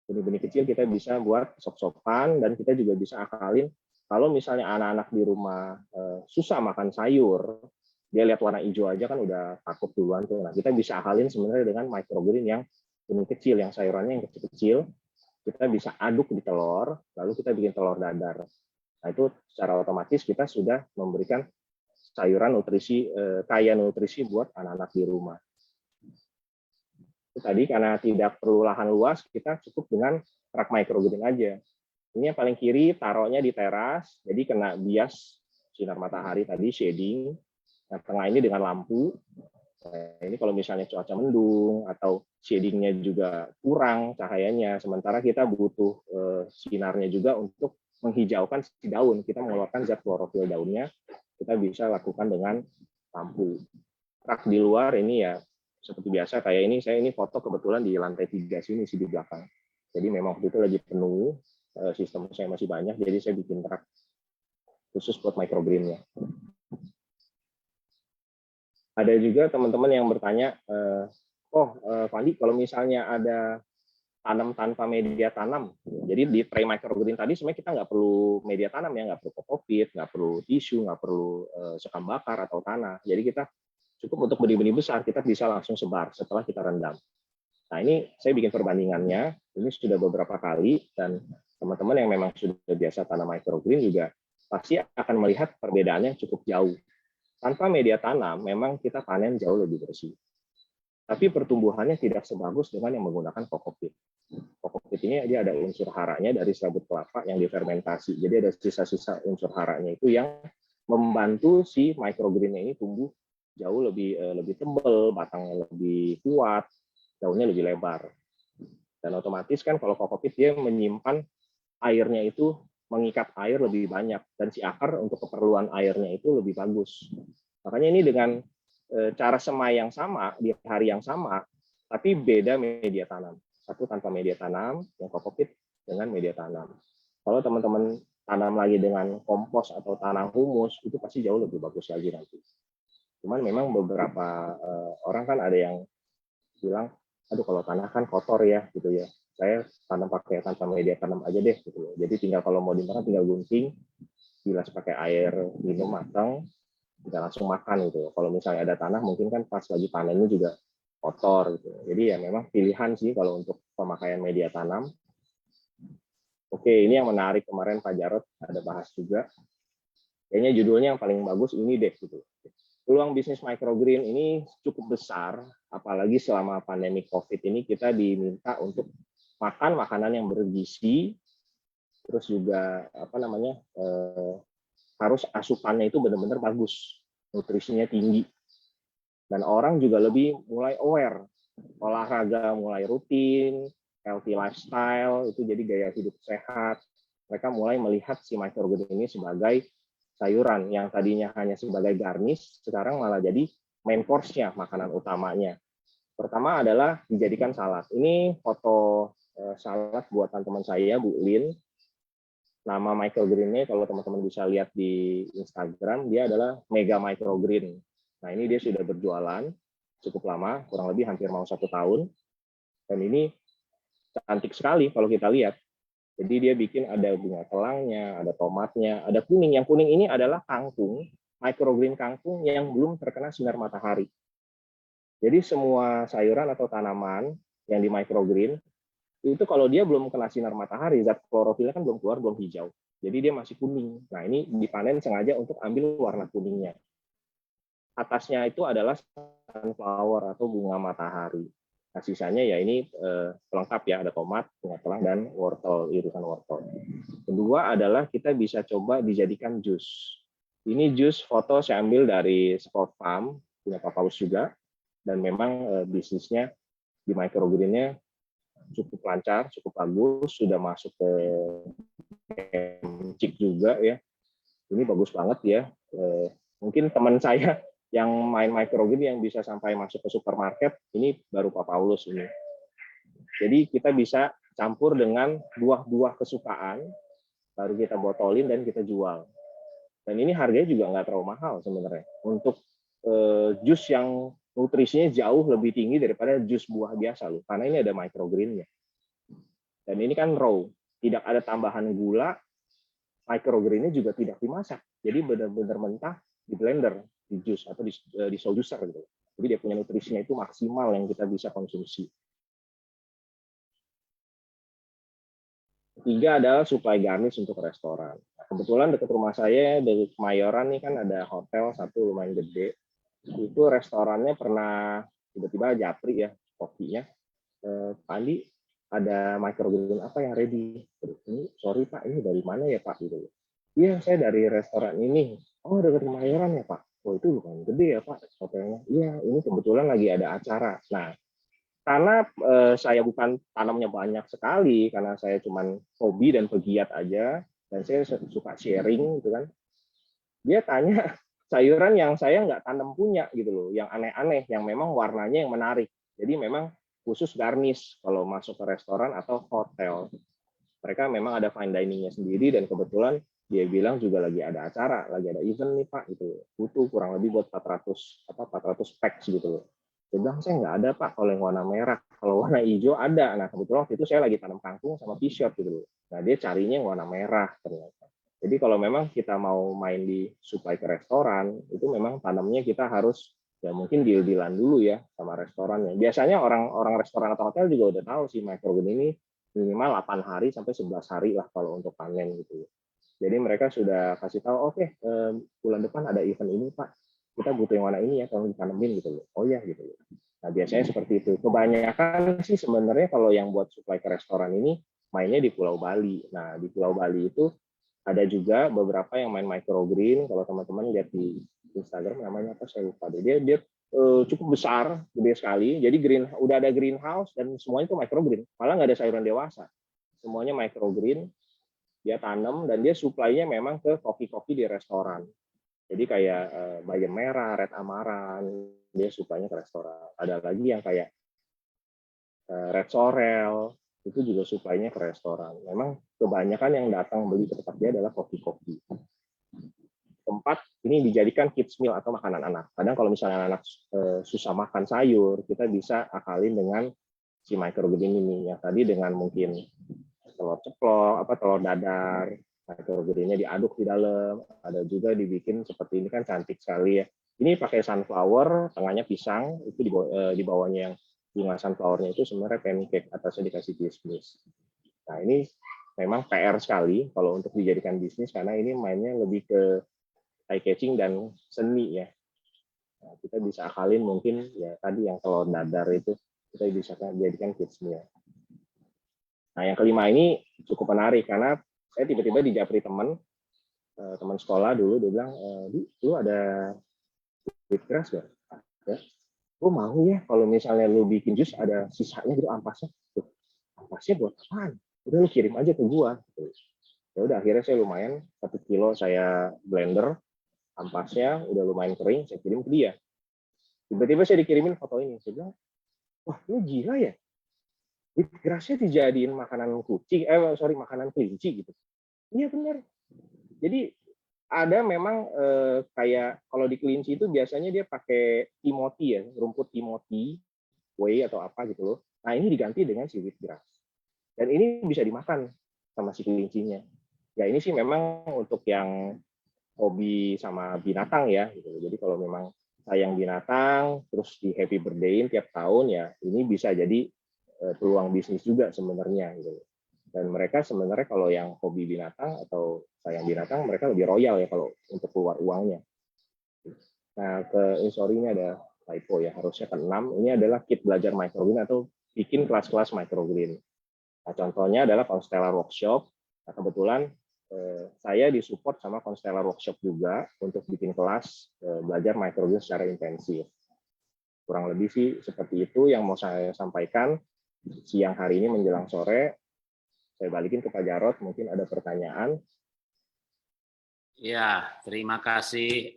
Benih-benih kecil kita bisa buat sop-sopan, dan kita juga bisa akalin, kalau misalnya anak-anak di rumah susah makan sayur, dia lihat warna hijau aja kan udah takut duluan tuh. Nah, kita bisa akalin sebenarnya dengan microgreen yang benih kecil, yang sayurannya yang kecil-kecil, kita bisa aduk di telur, lalu kita bikin telur dadar. Nah, itu secara otomatis kita sudah memberikan sayuran nutrisi, kaya nutrisi buat anak-anak di rumah. Itu tadi karena tidak perlu lahan luas, kita cukup dengan rak microgreen aja. Ini yang paling kiri, taruhnya di teras, jadi kena bias sinar matahari tadi, shading. Yang tengah ini dengan lampu. Nah, ini kalau misalnya cuaca mendung atau shadingnya juga kurang cahayanya, sementara kita butuh sinarnya juga untuk menghijaukan si daun, kita mengeluarkan zat klorofil daunnya, kita bisa lakukan dengan lampu. Rak di luar ini ya seperti biasa kayak ini, saya ini foto kebetulan di lantai 3 sini sih di belakang. Jadi memang waktu itu lagi penuh, sistem saya masih banyak, jadi saya bikin rak khusus buat microgreennya. Ada juga teman-teman yang bertanya, Fandi, kalau misalnya ada tanam tanpa media tanam, jadi di tray microgreen tadi sebenarnya kita nggak perlu media tanam ya, nggak perlu kokopit, nggak perlu tisu, nggak perlu sekam bakar atau tanah. Jadi kita cukup untuk benih-benih besar, kita bisa langsung sebar setelah kita rendam. Nah ini saya bikin perbandingannya, ini sudah beberapa kali, dan teman-teman yang memang sudah biasa tanam microgreen juga pasti akan melihat perbedaannya cukup jauh. Tanpa media tanam, memang kita panen jauh lebih bersih. Tapi pertumbuhannya tidak sebagus dengan yang menggunakan kokopit. Kokopit ini dia ada unsur haranya dari serabut kelapa yang difermentasi. Jadi ada sisa-sisa unsur haranya itu yang membantu si microgreen ini tumbuh jauh lebih tebal, batangnya lebih kuat, daunnya lebih lebar. Dan otomatis kan kalau kokopit dia menyimpan airnya itu, mengikat air lebih banyak, dan si akar untuk keperluan airnya itu lebih bagus. Makanya ini dengan cara semai yang sama di hari yang sama, tapi beda media tanam. Satu tanpa media tanam, yang kokopit dengan media tanam. Kalau teman-teman tanam lagi dengan kompos atau tanah humus, itu pasti jauh lebih bagus lagi nanti. Cuman memang beberapa orang kan ada yang bilang, aduh kalau tanah kan kotor ya, gitu ya. Saya tanam pakai tanpa media tanam aja deh, gitu loh. Jadi tinggal kalau mau dimakan tinggal gunting, bilas pakai air minum matang, kita langsung makan gitu. Kalau misalnya ada tanah, mungkin kan pas lagi panennya juga kotor gitu. Jadi ya memang pilihan sih kalau untuk pemakaian media tanam. Oke, ini yang menarik kemarin Pak Jarod ada bahas juga. Kayaknya judulnya yang paling bagus ini deh gitu. Peluang bisnis microgreen ini cukup besar, apalagi selama pandemi COVID ini kita diminta untuk makan makanan yang bergizi, terus juga harus asupannya itu benar-benar bagus, nutrisinya tinggi, dan orang juga lebih mulai aware, olahraga mulai rutin, healthy lifestyle itu jadi gaya hidup sehat. Mereka mulai melihat si microgreen ini sebagai sayuran yang tadinya hanya sebagai garnish, sekarang malah jadi main course-nya, makanan utamanya. Pertama adalah dijadikan salad. Ini foto salad buatan teman saya, Bu Lin. Nama microgreen-nya kalau teman-teman bisa lihat di Instagram, dia adalah Mega Microgreen. Nah, ini dia sudah berjualan cukup lama, kurang lebih hampir mau 1 tahun. Dan ini cantik sekali kalau kita lihat. Jadi dia bikin ada bunga telangnya, ada tomatnya, ada kuning. Yang kuning ini adalah kangkung, microgreen kangkung yang belum terkena sinar matahari. Jadi semua sayuran atau tanaman yang di microgreen, itu kalau dia belum kena sinar matahari, zat klorofilnya kan belum keluar, belum hijau. Jadi dia masih kuning. Nah, ini dipanen sengaja untuk ambil warna kuningnya. Atasnya itu adalah sunflower atau bunga matahari. Nah, sisanya ya ini pelengkap ya, ada tomat, bunga telang, dan wortel, irisan wortel. Kedua adalah kita bisa coba dijadikan jus. Ini jus foto saya ambil dari Sport Farm, punya Pak Paus juga, dan memang bisnisnya di microgreen-nya cukup lancar, cukup bagus, sudah masuk ke Cik juga ya. Ini bagus banget ya. Mungkin teman saya yang main microgreen yang bisa sampai masuk ke supermarket, ini baru Pak Paulus ini. Jadi kita bisa campur dengan buah-buah kesukaan, baru kita botolin dan kita jual. Dan ini harganya juga nggak terlalu mahal sebenarnya. Untuk jus yang nutrisinya jauh lebih tinggi daripada jus buah biasa loh, karena ini ada microgreen-nya. Dan ini kan raw, tidak ada tambahan gula, microgreen-nya juga tidak dimasak. Jadi benar-benar mentah di blender, di jus atau di soul juicer gitu. Jadi dia punya nutrisinya itu maksimal yang kita bisa konsumsi. Ketiga adalah supply garnish untuk restoran. Nah, kebetulan dekat rumah saya dari Kemayoran nih kan ada hotel satu lumayan gede. Itu restorannya pernah tiba-tiba japri ya kopinya. Pak Andi ada microgreen apa yang ready? Ini sorry Pak, ini dari mana ya Pak? Gitu. Iya, saya dari restoran ini. Oh, dekat Kemayoran ya Pak? Oh, itu lumayan gede ya Pak hotelnya. Iya, ini kebetulan lagi ada acara. Nah, karena saya bukan tanamnya banyak sekali, karena saya cuman hobi dan pegiat aja, dan saya suka sharing gitu kan. Dia tanya sayuran yang saya nggak tanam punya gitu loh, yang aneh-aneh, yang memang warnanya yang menarik. Jadi memang khusus garnish kalau masuk ke restoran atau hotel. Mereka memang ada fine dining-nya sendiri, dan kebetulan dia bilang juga lagi ada acara, lagi ada event nih Pak, gitu. Butuh kurang lebih buat 400 packs gitu loh. Dia bilang, saya nggak ada Pak kalau yang warna merah, kalau warna hijau ada. Nah kebetulan waktu itu saya lagi tanam kangkung sama t-shirt gitu loh. Nah dia carinya yang warna merah ternyata. Jadi kalau memang kita mau main di supply ke restoran, itu memang tanamnya kita harus ya mungkin deal-dealan dulu ya sama restorannya. Biasanya orang restoran atau hotel juga udah tahu sih microgreen ini minimal 8 hari sampai 11 hari lah kalau untuk panen gitu. Jadi mereka sudah kasih tahu, oke, bulan depan ada event ini Pak, kita butuh yang warna ini ya, tolong ditanemin gitu loh. Oh ya gitu. Nah biasanya seperti itu. Kebanyakan sih sebenarnya kalau yang buat supply ke restoran ini mainnya di Pulau Bali. Nah di Pulau Bali itu ada juga beberapa yang main microgreen. Kalau teman-teman lihat di Instagram namanya apa saya lupa deh. Dia cukup besar, gede sekali. Jadi udah ada greenhouse dan semuanya itu microgreen. Malah nggak ada sayuran dewasa. Semuanya microgreen. Dia tanam dan dia supply-nya memang ke kopi-kopi di restoran. Jadi kayak bayam merah, red amaranth, dia sukanya ke restoran. Ada lagi yang kayak Red Sorel, itu juga sukanya ke restoran. Memang kebanyakan yang datang beli ke tempat dia adalah kopi-kopi. Tempat ini dijadikan kids meal atau makanan anak. Kadang kalau misalnya anak susah makan sayur, kita bisa akalin dengan si microgreen ini. Yang tadi dengan mungkin telur ceplok, telur dadar, microgreennya diaduk di dalam. Ada juga dibikin seperti ini kan cantik sekali ya. Ini pakai sunflower, tengahnya pisang, itu di bawahnya yang bunga sunflowernya itu sebenarnya pancake, atasnya dikasih kismis. Nah ini memang PR sekali kalau untuk dijadikan bisnis karena ini mainnya lebih ke eye catching dan seni ya. Nah, kita bisa akalin mungkin ya tadi yang telur dadar itu kita bisa jadikan kids meal. Nah yang kelima ini cukup menarik karena saya tiba-tiba dijapri teman sekolah dulu, dia bilang, lu ada wheatgrass gak? Ya. Gue mau ya kalau misalnya lu bikin jus ada sisanya gitu ampasnya. Tuh, ampasnya buat apaan? Udah lu kirim aja ke gua. Ya udah akhirnya saya lumayan 1 kilo saya blender ampasnya udah lumayan kering saya kirim ke dia. Tiba-tiba saya dikirimin foto ini. Saya bilang, wah lu gila ya. Wheatgrass-nya dijadiin makanan kucing, makanan kelinci gitu. Iya benar. Jadi ada memang kayak kalau di kelinci itu biasanya dia pakai timoti ya, rumput timoti, whey atau apa gitu loh. Nah ini diganti dengan si wheatgrass. Dan ini bisa dimakan sama si kelincinya. Ya ini sih memang untuk yang hobi sama binatang ya. Gitu. Jadi kalau memang sayang binatang, terus di happy birthday-in tiap tahun ya, ini bisa jadi peluang bisnis juga sebenarnya. Gitu. Dan mereka sebenarnya kalau yang hobi binatang atau sayang binatang, mereka lebih royal ya kalau untuk keluar uangnya. Nah, ini ada typo ya, harusnya ke-6. Ini adalah kit belajar microgreen atau bikin kelas-kelas microgreen. Nah, contohnya adalah Constellar Workshop. Nah, kebetulan saya disupport sama Constellar Workshop juga untuk bikin kelas belajar microgreen secara intensif. Kurang lebih sih seperti itu yang mau saya sampaikan siang hari ini menjelang sore. Saya balikin ke Pak Jarod, mungkin ada pertanyaan. Ya, terima kasih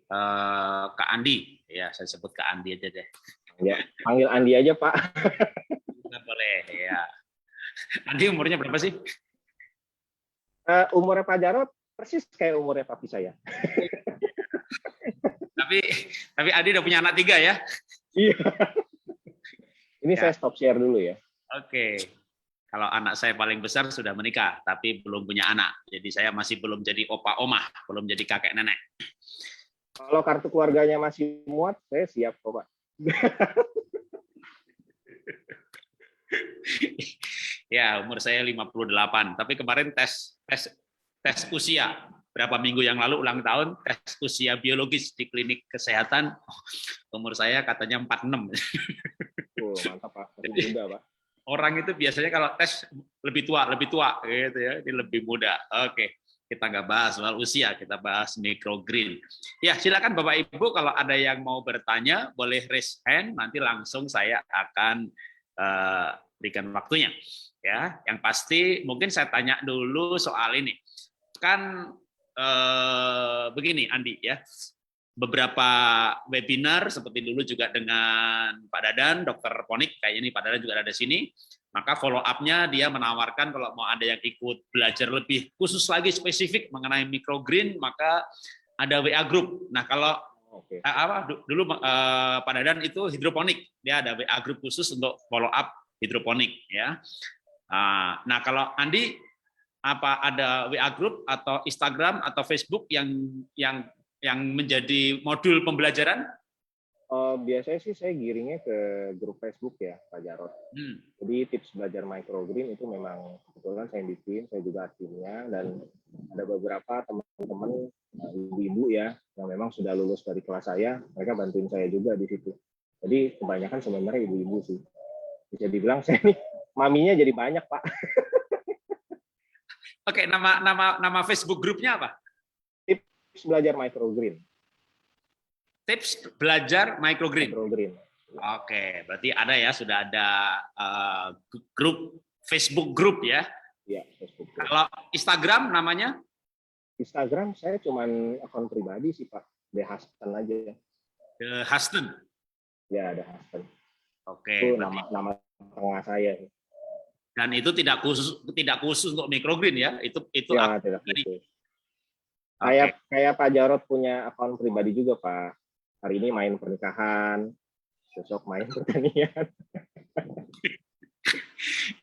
Kak Andi. Ya, saya sebut Kak Andi aja deh. Ya, panggil Andi aja, Pak. Boleh, ya. Andi umurnya berapa sih? Umurnya Pak Jarod persis kayak umurnya papi saya. tapi Andi udah punya anak 3 ya? Iya. Ini saya stop share dulu ya. Oke. Kalau anak saya paling besar sudah menikah, tapi belum punya anak. Jadi saya masih belum jadi opa omah, belum jadi kakek nenek. Kalau kartu keluarganya masih muat, saya siap kok, Pak. Ya, umur saya 58. Tapi kemarin tes usia berapa minggu yang lalu ulang tahun, tes usia biologis di klinik kesehatan. Umur saya katanya 46. Mantap, Pak. Masih muda, Pak. Orang itu biasanya kalau tes lebih tua gitu ya. Ini lebih muda. Oke. Kita nggak bahas soal usia, kita bahas microgreen. Ya, silakan Bapak Ibu kalau ada yang mau bertanya, boleh raise hand, nanti langsung saya akan berikan waktunya. Ya, yang pasti mungkin saya tanya dulu soal ini. Kan begini Andi ya. Beberapa webinar seperti dulu juga dengan Pak Dadan, Dr. Ponik, kayaknya nih Pak Dadan juga ada di sini. Maka follow up-nya dia menawarkan kalau mau ada yang ikut belajar lebih khusus lagi spesifik mengenai microgreen, maka ada WA group. Nah, kalau dulu Pak Dadan itu hidroponik, dia ada WA group khusus untuk follow up hidroponik ya. Nah, kalau Andi apa ada WA group atau Instagram atau Facebook yang menjadi modul pembelajaran? Biasanya sih saya giringnya ke grup Facebook ya, Pak Jarod. Jadi tips belajar microgreen itu memang kebetulan saya bikin, saya juga adminnya, dan ada beberapa teman-teman ibu-ibu ya yang memang sudah lulus dari kelas saya, mereka bantuin saya juga di situ. Jadi kebanyakan sebenarnya ibu-ibu sih. Bisa dibilang saya nih maminya jadi banyak, Pak. Oke, nama Facebook grupnya apa? Tips belajar microgreen. Tips belajar microgreen. Oke, berarti ada ya, sudah ada grup Facebook group ya? Iya, Facebook group. Kalau Instagram namanya? Instagram saya cuman akun pribadi sih, Pak. The Hasten aja. The Hasten. Ya, The Hasten. Oke. Itu Berarti nama tengah saya. dan itu tidak khusus untuk microgreen ya. Itu Ya, akun tidak pribadi. khusus. Oke. Kayak Pak Jarod punya akun pribadi juga, Pak. Hari ini main pernikahan, besok main pertanian.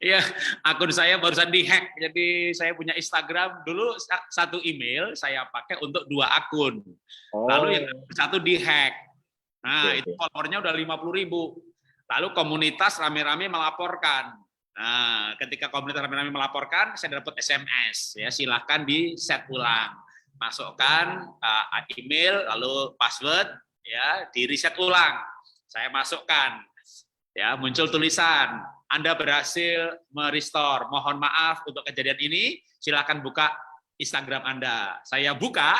Iya, akun saya barusan dihack. Jadi saya punya Instagram dulu satu email saya pakai untuk 2 akun. Oh, Lalu yang satu dihack. Nah, Oke, itu followernya udah 50.000. Lalu komunitas rame-rame melaporkan. Nah, ketika komunitas rame-rame melaporkan, saya dapat SMS. Ya, silahkan di set ulang. Masukkan email, lalu password, ya, di reset ulang. Saya masukkan. Ya, muncul tulisan, Anda berhasil merestore. Mohon maaf untuk kejadian ini. Silakan buka Instagram Anda. Saya buka,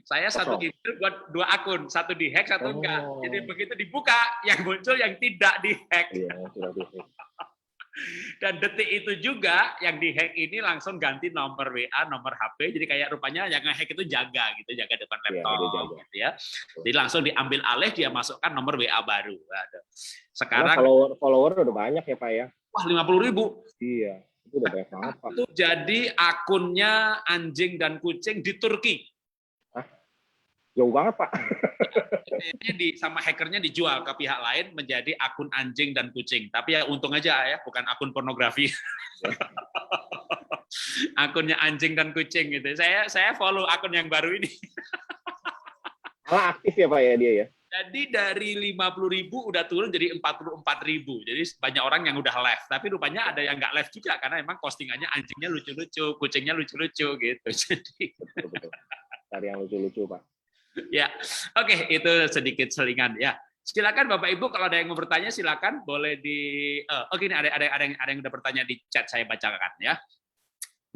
saya satu email buat 2 akun, satu dihack, satu enggak. Jadi begitu dibuka, yang muncul yang tidak dihack. Iya, sudah dihack. Dan detik itu juga yang dihack ini langsung ganti nomor WA, nomor HP. Jadi kayak rupanya yang ngehack itu jaga gitu, jaga depan laptop gitu ya. Jadi langsung diambil alih, dia masukkan nomor WA baru. Sekarang follower udah banyak ya, Pak ya? Wah, 50.000. Iya, itu udah banyak banget, Pak. Itu jadi akunnya anjing dan kucing di Turki. Hah? Jauh banget, Pak. Sama hackernya dijual ke pihak lain menjadi akun anjing dan kucing. Tapi ya untung aja ya, bukan akun pornografi. Akunnya anjing dan kucing gitu. Saya follow akun yang baru ini. Malah aktif ya, Pak ya dia ya? Jadi dari 50.000 udah turun jadi 44.000. Jadi banyak orang yang udah live. Tapi rupanya ada yang nggak live juga karena emang postingannya anjingnya lucu-lucu, kucingnya lucu-lucu gitu. Jadi betul. Cari yang lucu-lucu, Pak. Ya, oke, itu sedikit selingan ya. Silakan Bapak Ibu kalau ada yang mau bertanya silakan boleh di ini ada yang udah bertanya di chat, saya bacakan ya.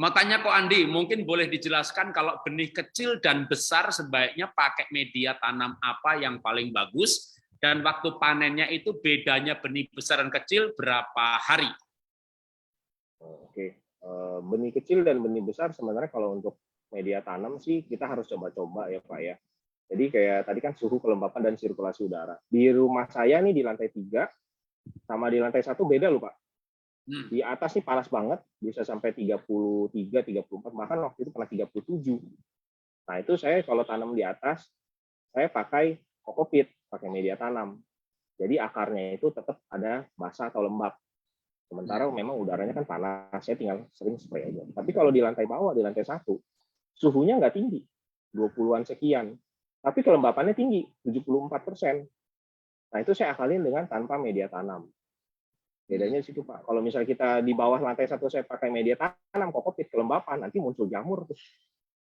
Mau tanya kok Andi, mungkin boleh dijelaskan kalau benih kecil dan besar sebaiknya pakai media tanam apa yang paling bagus dan waktu panennya itu bedanya benih besar dan kecil berapa hari? Oke, benih kecil dan benih besar sebenarnya kalau untuk media tanam sih kita harus coba-coba ya, Pak ya. Jadi kayak tadi kan suhu, kelembapan dan sirkulasi udara. Di rumah saya nih di lantai 3 sama di lantai 1 beda loh, Pak. Di atas nih panas banget, bisa sampai 33, 34, bahkan waktu itu pernah 37. Nah, itu saya kalau tanam di atas, saya pakai kokopit, pakai media tanam. Jadi akarnya itu tetap ada basah atau lembab. Sementara memang udaranya kan panas, saya tinggal sering spray aja. Tapi kalau di lantai bawah, di lantai 1, suhunya nggak tinggi, 20-an sekian. Tapi kelembapannya tinggi, 74%. Nah, itu saya akalin dengan tanpa media tanam. Bedanya di situ, Pak. Kalau misalnya kita di bawah lantai 1 saya pakai media tanam, kokopit, kelembapan, nanti muncul jamur, terus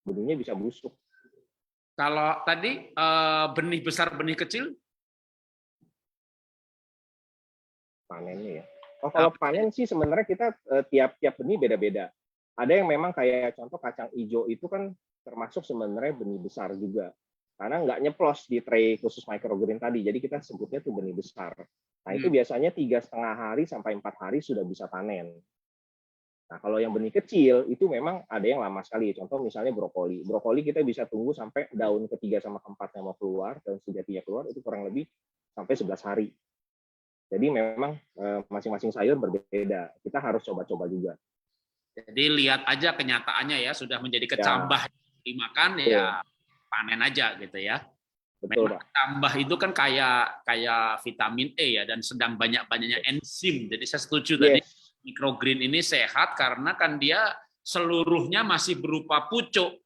benihnya bisa busuk. Kalau tadi benih besar, benih kecil? Panennya ya. Oh, kalau panen sih sebenarnya kita tiap-tiap benih beda-beda. Ada yang memang kayak contoh kacang hijau itu kan termasuk sebenarnya benih besar juga. Karena nggak nyeplos di tray khusus microgreen tadi, jadi kita sebutnya tuh benih besar. Nah, itu biasanya 3,5 hari sampai 4 hari sudah bisa panen. Nah, kalau yang benih kecil, itu memang ada yang lama sekali. Contoh misalnya brokoli. Brokoli kita bisa tunggu sampai daun ketiga sama keempatnya mau keluar, daun sejatinya keluar, itu kurang lebih sampai 11 hari. Jadi memang masing-masing sayur berbeda. Kita harus coba-coba juga. Jadi lihat aja kenyataannya ya, sudah menjadi kecambah dimakan ya panen aja gitu ya. Betul, Memang tambah itu kan kayak vitamin E ya, dan sedang banyak-banyaknya enzim. Jadi saya setuju tadi microgreen ini sehat karena kan dia seluruhnya masih berupa pucuk.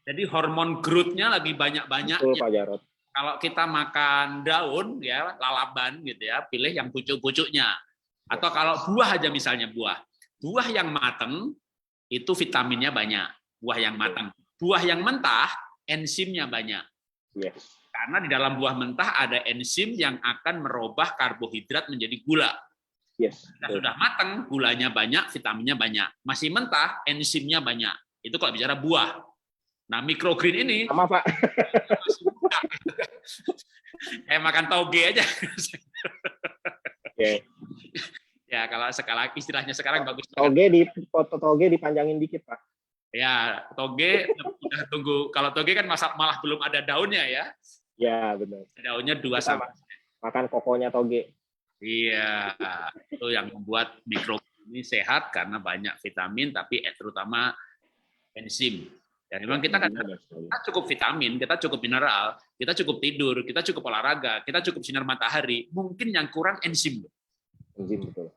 Jadi hormon growth-nya lagi banyak-banyaknya. Betul, Pak Jarod. Kalau kita makan daun ya, lalaban gitu ya, pilih yang pucuk-pucuknya. Atau kalau buah aja misalnya buah yang matang itu vitaminnya banyak, buah yang matang. Buah yang mentah enzimnya banyak. Karena di dalam buah mentah ada enzim yang akan merubah karbohidrat menjadi gula. Kita sudah matang, gulanya banyak, vitaminnya banyak. Masih mentah, enzimnya banyak. Itu kalau bicara buah. Nah, microgreen ini sama, Pak. Kayak makan toge aja. Ya, kalau sekarang istilahnya sekarang bagus. Toge dipanjangin dikit, Pak. Ya, toge udah tunggu. Kalau toge kan malah belum ada daunnya ya. Ya, benar. Daunnya 2 Kita sampai. makan kokonya toge. Iya, itu yang membuat mikrogreen ini sehat karena banyak vitamin, tapi terutama enzim. Dan memang kita kan kita cukup vitamin, kita cukup mineral, kita cukup tidur, kita cukup olahraga, kita cukup sinar matahari. Mungkin yang kurang enzim. Enzim, betul.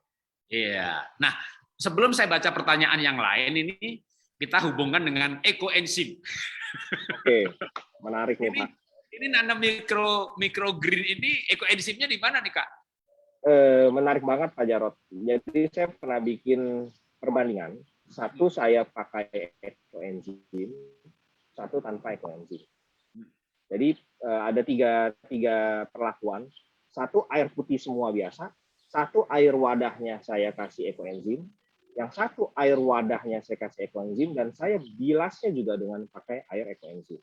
Iya. Nah, sebelum saya baca pertanyaan yang lain ini, kita hubungkan dengan ekoenzim. Oke, menarik nih Pak. Ini nanam mikrogreen ini ekoenzimnya di mana nih Kak? Menarik banget Pak Jarot. Jadi saya pernah bikin perbandingan. Satu saya pakai ekoenzim, satu tanpa ekoenzim. Jadi ada tiga perlakuan. Satu air putih semua biasa, satu air wadahnya saya kasih ekoenzim, yang satu air wadahnya saya kasih ekoenzim, dan saya bilasnya juga dengan pakai air ekoenzim.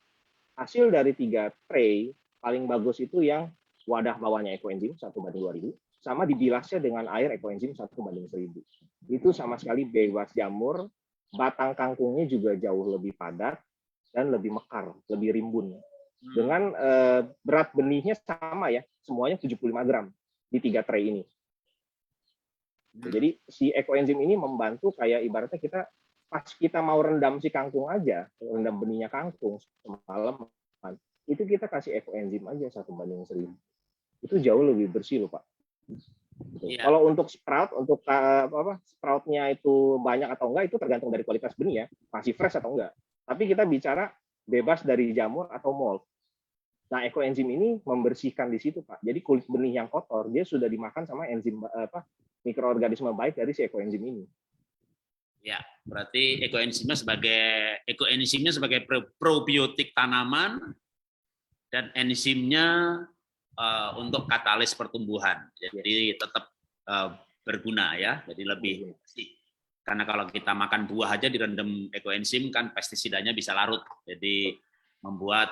Hasil dari 3 tray paling bagus itu yang wadah bawahnya ekoenzim 1:2000, sama dibilasnya dengan air ekoenzim 1:1000. Itu sama sekali bebas jamur, batang kangkungnya juga jauh lebih padat dan lebih mekar, lebih rimbun. Dengan berat benihnya sama ya, semuanya 75 gram di 3 tray ini. Jadi si ekoenzim ini membantu kayak ibaratnya kita pas kita mau rendam si kangkung aja, rendam benihnya kangkung semalam, itu kita kasih ekoenzim aja 1:1000. Itu jauh lebih bersih loh Pak. Ya. Kalau untuk sprout, untuk sproutnya itu banyak atau enggak itu tergantung dari kualitas benih ya, masih fresh atau enggak. Tapi kita bicara bebas dari jamur atau mold. Nah, ekoenzim ini membersihkan di situ Pak. Jadi kulit benih yang kotor dia sudah dimakan sama enzim mikroorganisme baik dari si ekoenzim ini. Ya, berarti ekoenzimnya sebagai probiotik tanaman dan enzimnya untuk katalis pertumbuhan. Jadi tetap berguna ya. Jadi lebih bersih. Karena kalau kita makan buah aja direndam ekoenzim kan pestisidanya bisa larut. Jadi membuat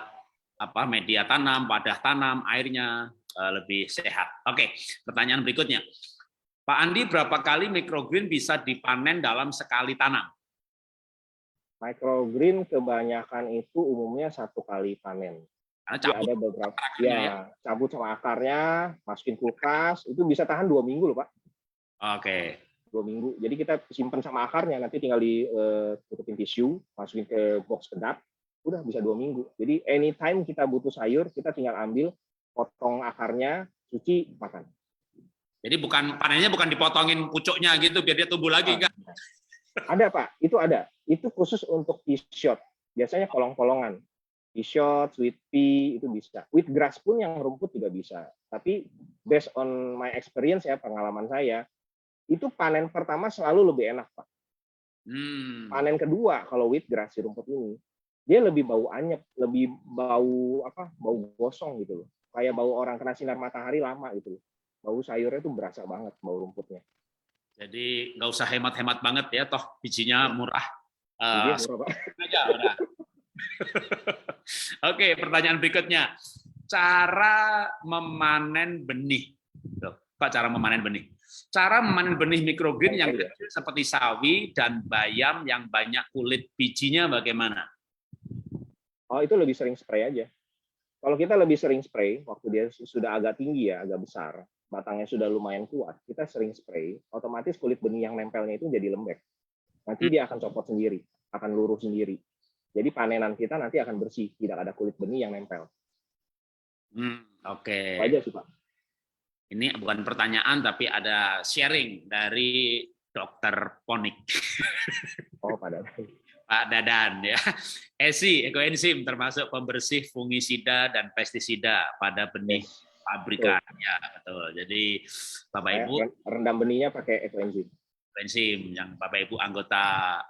media tanam, wadah tanam, airnya lebih sehat. Oke, pertanyaan berikutnya. Pak Andi, berapa kali mikrogreen bisa dipanen dalam sekali tanam? Mikrogreen kebanyakan itu umumnya 1 kali panen. Cabut, ada beberapa ya, cabut sama akarnya, masukin kulkas, itu bisa tahan 2 minggu loh Pak. Oke. 2 minggu. Jadi kita simpan sama akarnya, nanti tinggal ditutupin tisu, masukin ke box kedap, udah bisa 2 minggu. Jadi anytime kita butuh sayur, kita tinggal ambil, potong akarnya, cuci, makan. Jadi panennya bukan dipotongin pucuknya gitu biar dia tumbuh lagi kan? Ada Pak, itu ada. Itu khusus untuk tea shot. Biasanya kolong-kolongan. Tea shot, sweet pea itu bisa. Wheatgrass pun yang rumput juga bisa. Tapi based on my experience ya, pengalaman saya, itu panen pertama selalu lebih enak Pak. Panen kedua kalau wheatgrass si rumput ini, dia lebih bau anyep, lebih bau bau gosong gitu loh. Kayak bau orang kena sinar matahari lama gitu loh. Bau sayurnya tuh berasa banget, bau rumputnya. Jadi nggak usah hemat-hemat banget ya, toh bijinya murah. Murah Pak. Aja, udah. Oke, pertanyaan berikutnya. Cara memanen benih. Pak, cara memanen benih. Cara memanen benih mikrogreen yang kecil seperti sawi dan bayam yang banyak kulit bijinya bagaimana? Oh, itu lebih sering spray aja. Kalau kita lebih sering spray, waktu dia sudah agak tinggi ya, agak besar, batangnya sudah lumayan kuat, kita sering spray, otomatis kulit benih yang nempelnya itu jadi lembek. Nanti dia akan copot sendiri, akan luruh sendiri. Jadi panenan kita nanti akan bersih, tidak ada kulit benih yang nempel. Oke. Apa aja sih Pak? Ini bukan pertanyaan, tapi ada sharing dari Dokter Ponik. Oh, pada Pak Dadan ya. ESI, ekoenzim termasuk pembersih fungisida dan pestisida pada benih pabrikan. Ya, betul. Jadi Bapak Ibu rendam benihnya pakai ekoenzim. Ekoenzim yang Bapak Ibu anggota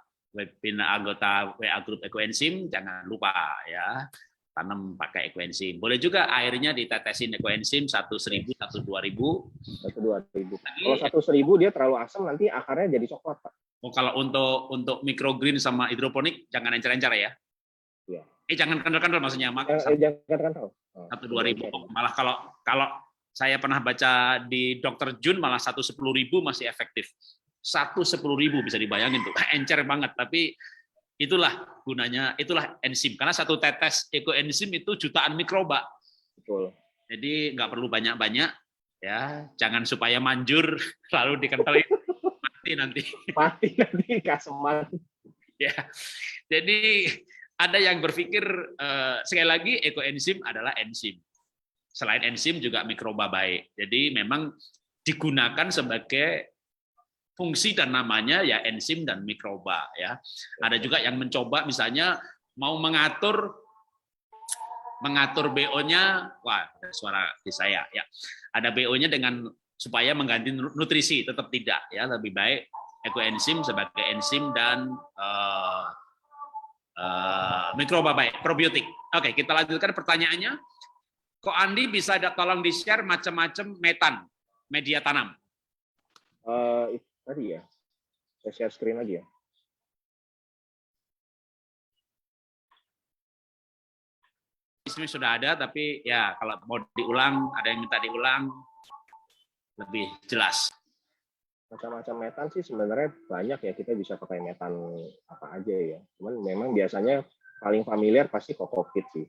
WA Group Ekoenzim jangan lupa ya. Tanam pakai ekoenzim. Boleh juga airnya ditetesin ekoenzim 1.000 atau 2.000. 1.000. Kalau 1.000 dia terlalu asam nanti akarnya jadi coklat, Pak. Oh, kalau untuk mikrogreen sama hidroponik jangan encer-encer ya. Iya. Jangan kendal-kendal maksudnya. Jangan kendal. 1.000-2.000. Malah kalau saya pernah baca di Dr. Jun malah 1.10.000 masih efektif. 1.10.000 bisa dibayangin tuh. Encer banget, tapi Itulah gunanya, itulah enzim. Karena satu tetes ekoenzim itu jutaan mikroba. Betul. Jadi nggak perlu banyak-banyak, ya. Jangan supaya manjur lalu dikentelin mati nanti. Mati nanti kaseman. Ya. Jadi ada yang berpikir sekali lagi ekoenzim adalah enzim. Selain enzim juga mikroba baik. Jadi memang digunakan sebagai fungsi dan namanya ya enzim dan mikroba ya. Ada juga yang mencoba misalnya mau mengatur BO-nya, wah ada suara di saya ya. Ada BO-nya dengan supaya mengganti nutrisi, tetap tidak ya, lebih baik ekoenzim sebagai enzim dan mikroba baik, probiotik. Oke, kita lanjutkan pertanyaannya. Kok Andi bisa tolong di-share macam-macam metan, media tanam? Itu tadi ya, saya share screen lagi ya. Ini sudah ada, tapi ya kalau mau diulang, ada yang minta diulang, lebih jelas. Macam-macam metan sih sebenarnya banyak ya, kita bisa pakai metan apa aja ya. Cuman memang biasanya paling familiar pasti kokopit sih.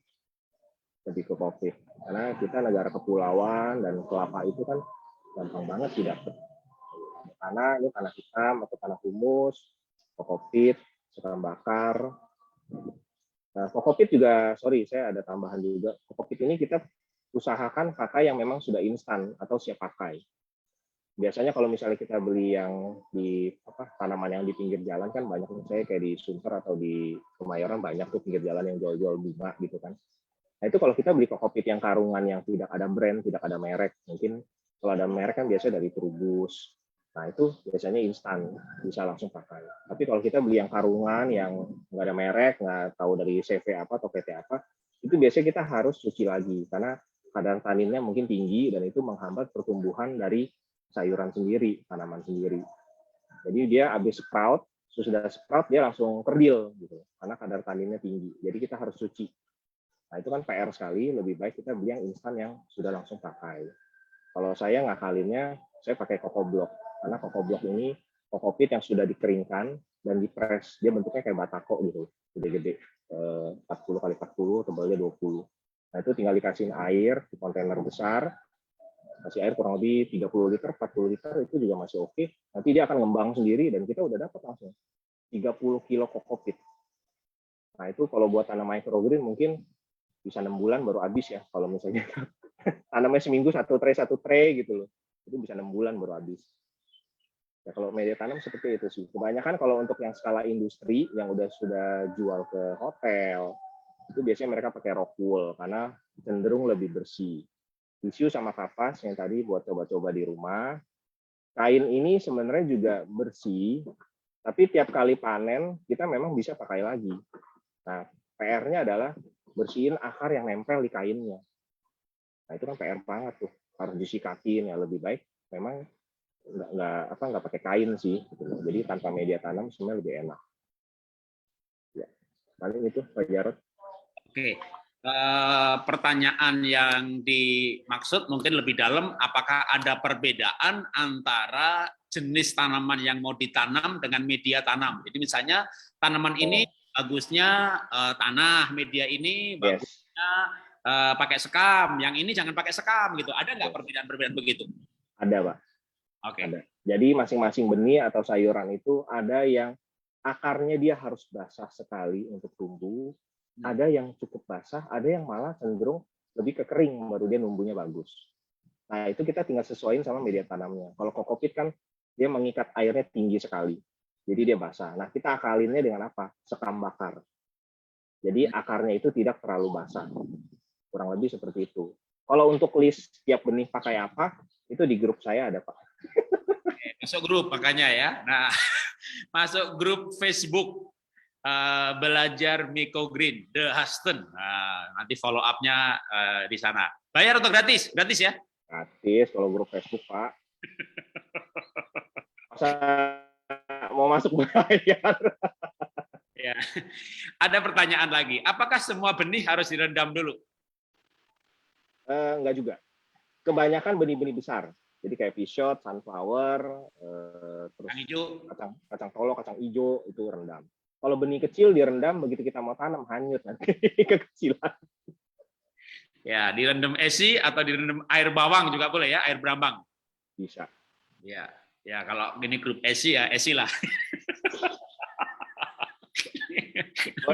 Lebih ke kokopit. Karena kita negara kepulauan dan kelapa itu kan gampang banget didapat. Tanah, ini tanah hitam atau tanah humus, kokopit, sekam bakar. Nah, kokopit juga, sorry, saya ada tambahan juga. Kokopit ini kita usahakan pakai yang memang sudah instan atau siap pakai. Biasanya kalau misalnya kita beli yang di tanaman yang di pinggir jalan kan banyak, saya kayak di Sunter atau di Kemayoran banyak tuh pinggir jalan yang jual-jual bunga gitu kan. Nah itu kalau kita beli kokopit yang karungan yang tidak ada brand, tidak ada merek, mungkin kalau ada merek kan biasanya dari Trubus. Nah itu biasanya instan, bisa langsung pakai. Tapi kalau kita beli yang karungan yang nggak ada merek, nggak tahu dari CV apa atau PT apa, itu biasanya kita harus cuci lagi karena kadar taninnya mungkin tinggi dan itu menghambat pertumbuhan dari sayuran sendiri, tanaman sendiri. Jadi dia habis sprout, sudah sprout dia langsung kerdil gitu, karena kadar taninnya tinggi. Jadi kita harus cuci. Nah itu kan PR sekali, lebih baik kita beli yang instan yang sudah langsung pakai. Kalau saya ngakalinnya, saya pakai Cocoblok. Karena Cocoblok ini kokopit yang sudah dikeringkan dan dipres. Dia bentuknya kayak batako gitu, gede-gede. 40 kali 40, tebalnya 20. Nah itu tinggal dikasihin air di kontainer besar, kasih air kurang lebih 30 liter, 40 liter, itu juga masih oke. Nanti dia akan ngembang sendiri dan kita udah dapat langsung 30 kilo kokopit. Nah itu kalau buat tanam microgreen mungkin bisa 6 bulan baru habis ya. Kalau misalnya tanamnya seminggu satu tray gitu loh. Itu bisa 6 bulan baru habis. Ya kalau media tanam seperti itu sih. Kebanyakan kalau untuk yang skala industri yang sudah jual ke hotel, itu biasanya mereka pakai rock wool karena cenderung lebih bersih. Tisu sama kapas yang tadi buat coba-coba di rumah. Kain ini sebenarnya juga bersih, tapi tiap kali panen kita memang bisa pakai lagi. Nah, PR-nya adalah bersihin akar yang nempel di kainnya. Nah, itu kan PR banget tuh. Harus disikatin ya, lebih baik memang nggak pakai kain sih. Gitu. Jadi tanpa media tanam sebenarnya lebih enak. Ya, paling itu Pak Jarod. Oke. Pertanyaan yang dimaksud mungkin lebih dalam, apakah ada perbedaan antara jenis tanaman yang mau ditanam dengan media tanam? Jadi misalnya tanaman ini bagusnya tanah, media ini bagusnya pakai sekam, yang ini jangan pakai sekam gitu. Ada nggak perbedaan-perbedaan begitu? Ada, Pak. Oke. Ada. Jadi masing-masing benih atau sayuran itu ada yang akarnya dia harus basah sekali untuk tumbuh. Ada yang cukup basah, ada yang malah cenderung lebih ke kering, baru dia numbuhnya bagus. Nah, itu kita tinggal sesuaiin sama media tanamnya. Kalau kokopit kan dia mengikat airnya tinggi sekali, jadi dia basah. Nah, kita akalinnya dengan apa? Sekam bakar. Jadi akarnya itu tidak terlalu basah. Kurang lebih seperti itu. Kalau untuk list tiap benih pakai apa, itu di grup saya ada, Pak. Masuk grup makanya ya. Nah, masuk grup Facebook. Belajar microgreen The Huston. Nah, nanti follow up-nya di sana. Bayar atau gratis? Gratis ya? Gratis kalau grup Facebook, Pak. Masa mau masuk bayar? Ya. Ada pertanyaan lagi. Apakah semua benih harus direndam dulu? Enggak juga. Kebanyakan benih-benih besar. Jadi kayak pishot, sunflower, terus Kacang hijau, kacang tolo, kacang hijau itu rendam. kalau benih kecil direndam, begitu kita mau tanam hanyut nanti kekecilan. Ya, direndam esi atau direndam air bawang juga boleh ya, air berambang. Bisa. Ya, ya kalau ini grup esi ya esi lah.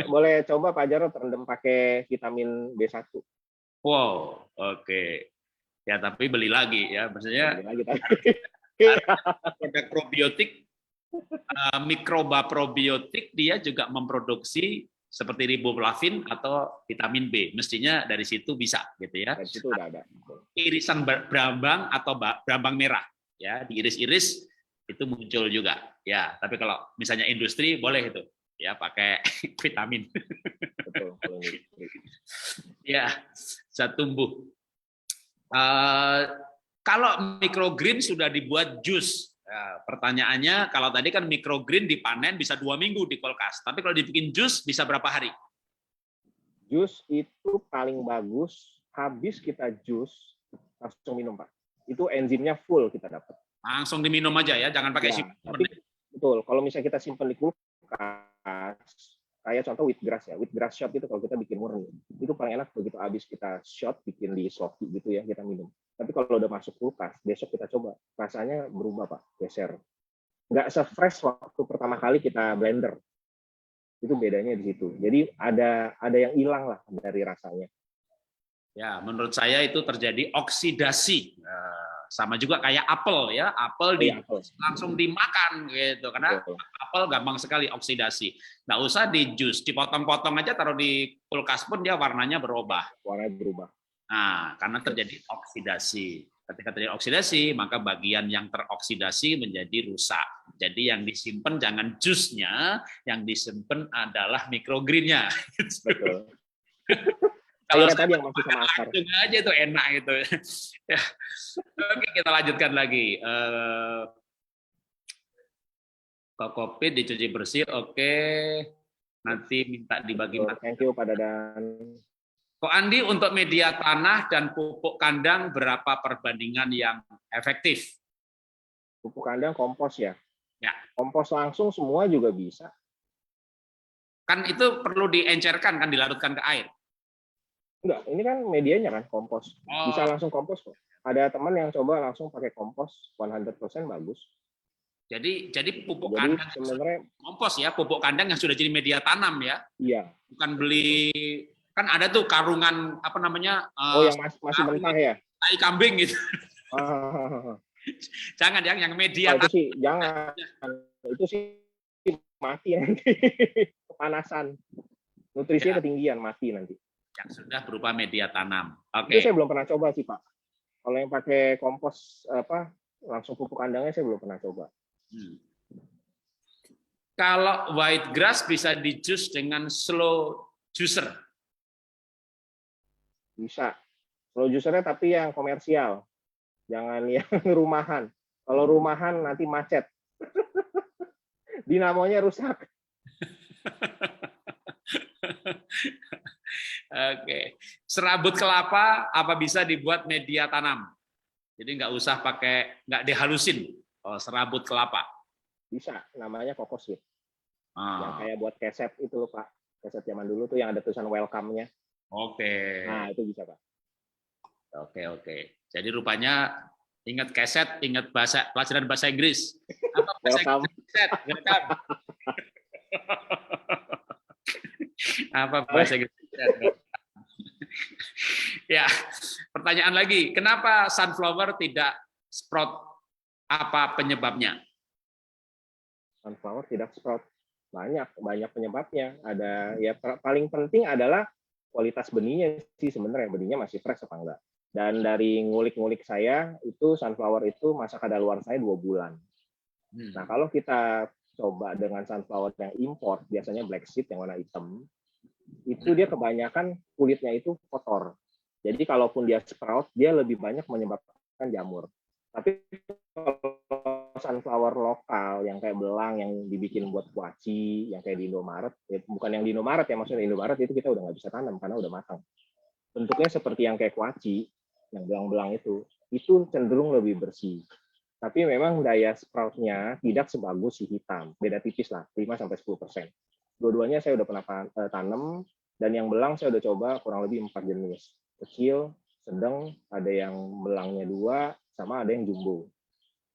Boleh coba Pak Jarod rendam pakai vitamin B1. Wow, oke. Ya, tapi beli lagi ya, maksudnya Lagi tadi. produk probiotik, mikroba probiotik dia juga memproduksi seperti riboflavin atau vitamin B. Mestinya dari situ bisa gitu ya. Dari situ udah ada. Irisan berambang atau berambang merah ya, diiris-iris itu muncul juga. Ya, tapi kalau misalnya industri boleh itu ya pakai vitamin. Betul. Ya, zat tumbuh. Kalau microgreen sudah dibuat jus, ya, pertanyaannya kalau tadi kan microgreen dipanen bisa 2 minggu di kulkas, tapi kalau dibikin jus bisa berapa hari? Jus itu paling bagus habis kita jus langsung minum Pak. Itu enzimnya full kita dapat. Langsung diminum aja ya, jangan pakai Ya, tapi betul. Kalau misalnya kita simpan di kulkas, kayak contoh wheatgrass ya, wheatgrass shot itu kalau kita bikin murni, itu paling enak begitu habis kita shot bikin di sloki gitu ya kita minum. Tapi kalau udah masuk kulkas, besok kita coba, rasanya berubah Pak, geser. Nggak se-fresh waktu pertama kali kita blender. Itu bedanya di situ. Jadi ada yang hilang lah dari rasanya. Ya, menurut saya itu terjadi oksidasi. Sama juga kayak apel ya, apel langsung dimakan gitu, karena apel gampang sekali oksidasi. Nggak usah di jus, dipotong-potong aja taruh di kulkas pun dia warnanya berubah. Warnanya berubah. Nah, karena terjadi oksidasi. Ketika terjadi oksidasi, maka bagian yang teroksidasi menjadi rusak. Jadi yang disimpan jangan jusnya, yang disimpan adalah microgreennya. Betul. Kalau tadi yang masih sama akar. Aja itu enak gitu. Ya. Oke, kita lanjutkan lagi. Kokopit dicuci bersih, oke. Nanti minta dibagi. Thank you Pak Dadan. Kok Andi, untuk media tanah dan pupuk kandang berapa perbandingan yang efektif? Pupuk kandang kompos ya? Ya. Kompos langsung semua juga bisa. Kan itu perlu diencerkan, kan dilarutkan ke air. Enggak, ini kan medianya kan kompos. Bisa langsung kompos kok. Ada teman yang coba langsung pakai kompos 100% bagus. Jadi pupuk kandang sebenarnya kompos ya, pupuk kandang yang sudah jadi media tanam ya. Iya. Bukan beli, kan ada tuh karungan apa namanya? Yang masih mentah ya. Tai kambing gitu. Jangan yang media. Itu sih jangan. Itu sih mati nanti. Kepanasan. Nutrisinya ketinggian, mati nanti. Yang sudah berupa media tanam. Oke. Itu saya belum pernah coba sih Pak. Kalau yang pakai kompos langsung pupuk kandangnya saya belum pernah coba. Kalau white grass bisa dijus dengan slow juicer. Bisa. Slow juicernya tapi yang komersial. Jangan yang rumahan. Kalau rumahan nanti macet. Dinamonya rusak. Oke, serabut kelapa apa bisa dibuat media tanam? Jadi nggak usah pakai, nggak dihalusin. Oh, serabut kelapa. Bisa, namanya kokoswit. Yang kayak buat keset itu loh Pak. Keset zaman dulu tuh yang ada tulisan welcome-nya. Oke. Nah, itu bisa Pak. Oke. Jadi rupanya ingat keset, ingat pelajaran bahasa Inggris. Apa bahasa welcome. Keset, welcome. Apa bahasa Inggris? Ya, pertanyaan lagi, kenapa sunflower tidak sprout? Apa penyebabnya? Sunflower tidak sprout. Banyak penyebabnya. Ada ya paling penting adalah kualitas benihnya sih sebenarnya, benihnya masih fresh apa enggak. Dan dari ngulik-ngulik saya itu sunflower itu masa kadaluarsa saya 2 bulan. Nah, kalau kita coba dengan sunflower yang import, biasanya black seed yang warna hitam, itu dia kebanyakan kulitnya itu kotor. Jadi kalaupun dia sprout, dia lebih banyak menyebabkan jamur. Tapi kalau sunflower lokal yang kayak belang yang dibikin buat kuaci, yang kayak di Indomaret, ya, bukan yang di Indomaret ya, maksudnya di Indomaret itu kita udah nggak bisa tanam karena udah matang. Bentuknya seperti yang kayak kuaci, yang belang-belang itu cenderung lebih bersih. Tapi memang daya sproutnya tidak sebagus si hitam, beda tipis lah, 5-10%. Dua-duanya saya udah pernah tanam, dan yang belang saya udah coba kurang lebih 4 jenis. Kecil, sedang, ada yang belangnya 2, sama ada yang jumbo.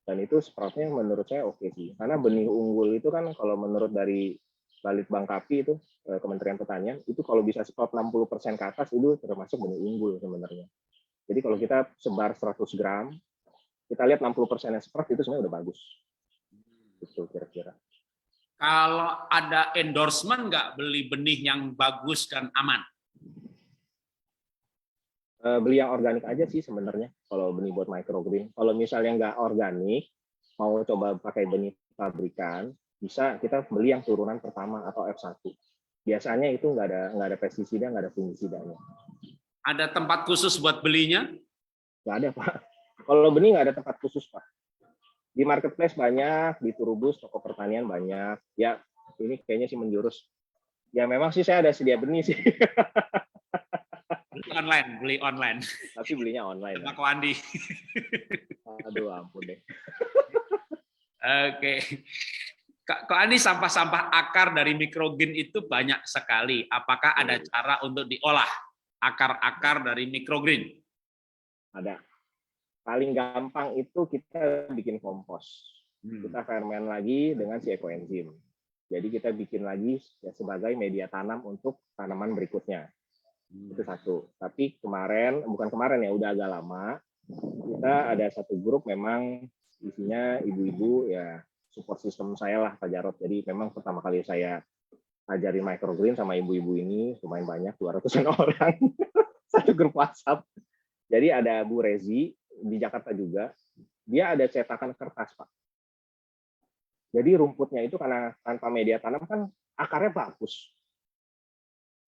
Dan itu sproutnya menurut saya oke sih. Karena benih unggul itu kan kalau menurut dari Balitbang Kapi itu, Kementerian Pertanian, itu kalau bisa sprout 60% ke atas itu termasuk benih unggul sebenarnya. Jadi kalau kita sebar 100 gram, kita lihat 60% yang sprout itu sebenarnya udah bagus. Itu kira-kira. Kalau ada endorsement nggak beli benih yang bagus dan aman? Beli yang organik aja sih sebenarnya kalau benih buat microgreen. Kalau misalnya nggak organik, mau coba pakai benih pabrikan, bisa kita beli yang turunan pertama atau F1. Biasanya itu nggak ada pestisida, nggak ada fungisidanya. Ada tempat khusus buat belinya? Nggak ada, Pak. Kalau benih nggak ada tempat khusus, Pak. Di marketplace banyak, di Turubus, toko pertanian banyak. Ya, ini kayaknya sih menjurus. Ya memang sih saya ada sedia benih sih. Beli online. Tapi belinya online. Sama Ko Andi. Aduh, ampun deh. Oke. Ko Andi, sampah-sampah akar dari microgreen itu banyak sekali. Apakah ada cara untuk diolah akar-akar dari microgreen? Ada. Paling gampang itu kita bikin kompos. Kita fermen lagi dengan si ekoenzim. Jadi kita bikin lagi ya sebagai media tanam untuk tanaman berikutnya. Itu satu. Tapi bukan kemarin ya, udah agak lama, kita ada satu grup memang isinya ibu-ibu ya, support system saya lah Pak Jarot. Jadi memang pertama kali saya ajarin microgreen sama ibu-ibu ini lumayan banyak, 200-an orang. Satu grup WhatsApp. Jadi ada Bu Rezi di Jakarta juga, dia ada cetakan kertas, Pak. Jadi rumputnya itu karena tanpa media tanam kan akarnya bagus.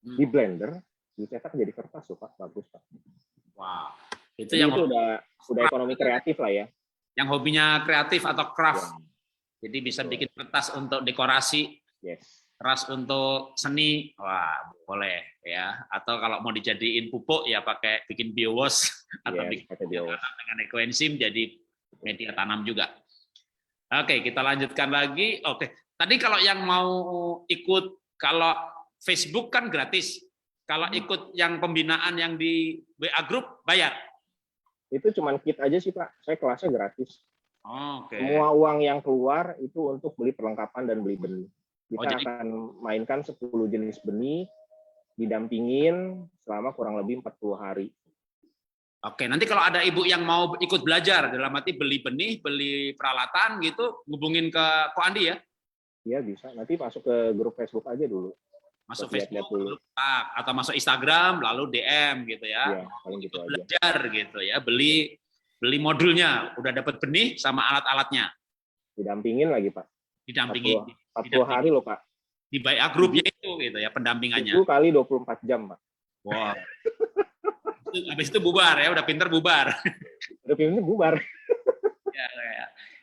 Di blender, dicetak jadi kertas tuh, Pak. Bagus, Pak. Wow. Itu jadi yang itu udah ekonomi kreatif lah ya. Yang hobinya kreatif atau craft. Ya. Jadi bisa bikin kertas untuk dekorasi. Yes. Keras untuk seni, wah boleh ya. Atau kalau mau dijadiin pupuk ya pakai bikin biowash atau bikin dengan ekoenzim jadi media tanam juga. Oke, kita lanjutkan lagi. Oke, tadi kalau yang mau ikut, kalau Facebook kan gratis. Kalau ikut yang pembinaan yang di WA Group bayar. Itu cuma kit aja sih Pak. Saya kelasnya gratis. Oke. Semua uang yang keluar itu untuk beli perlengkapan dan beli benih. Kita akan mainkan 10 jenis benih, didampingin selama kurang lebih 40 hari. Oke, nanti kalau ada ibu yang mau ikut belajar, dalam arti beli benih, beli peralatan gitu, hubungin ke Ko Andi ya? Iya bisa, nanti masuk ke grup Facebook aja dulu. Masuk Facebook, dulu, atau masuk Instagram, lalu DM gitu ya. Iya, paling gitu aja. Belajar gitu ya, beli modulnya, udah dapat benih sama alat-alatnya. Didampingin lagi Pak. Didampingin. 40 hari loh Pak. Di WA grupnya itu gitu ya pendampingannya. Itu kali 24 jam Pak. Wow. Habis itu bubar ya, udah pinter bubar. Udah pinter bubar. Ya.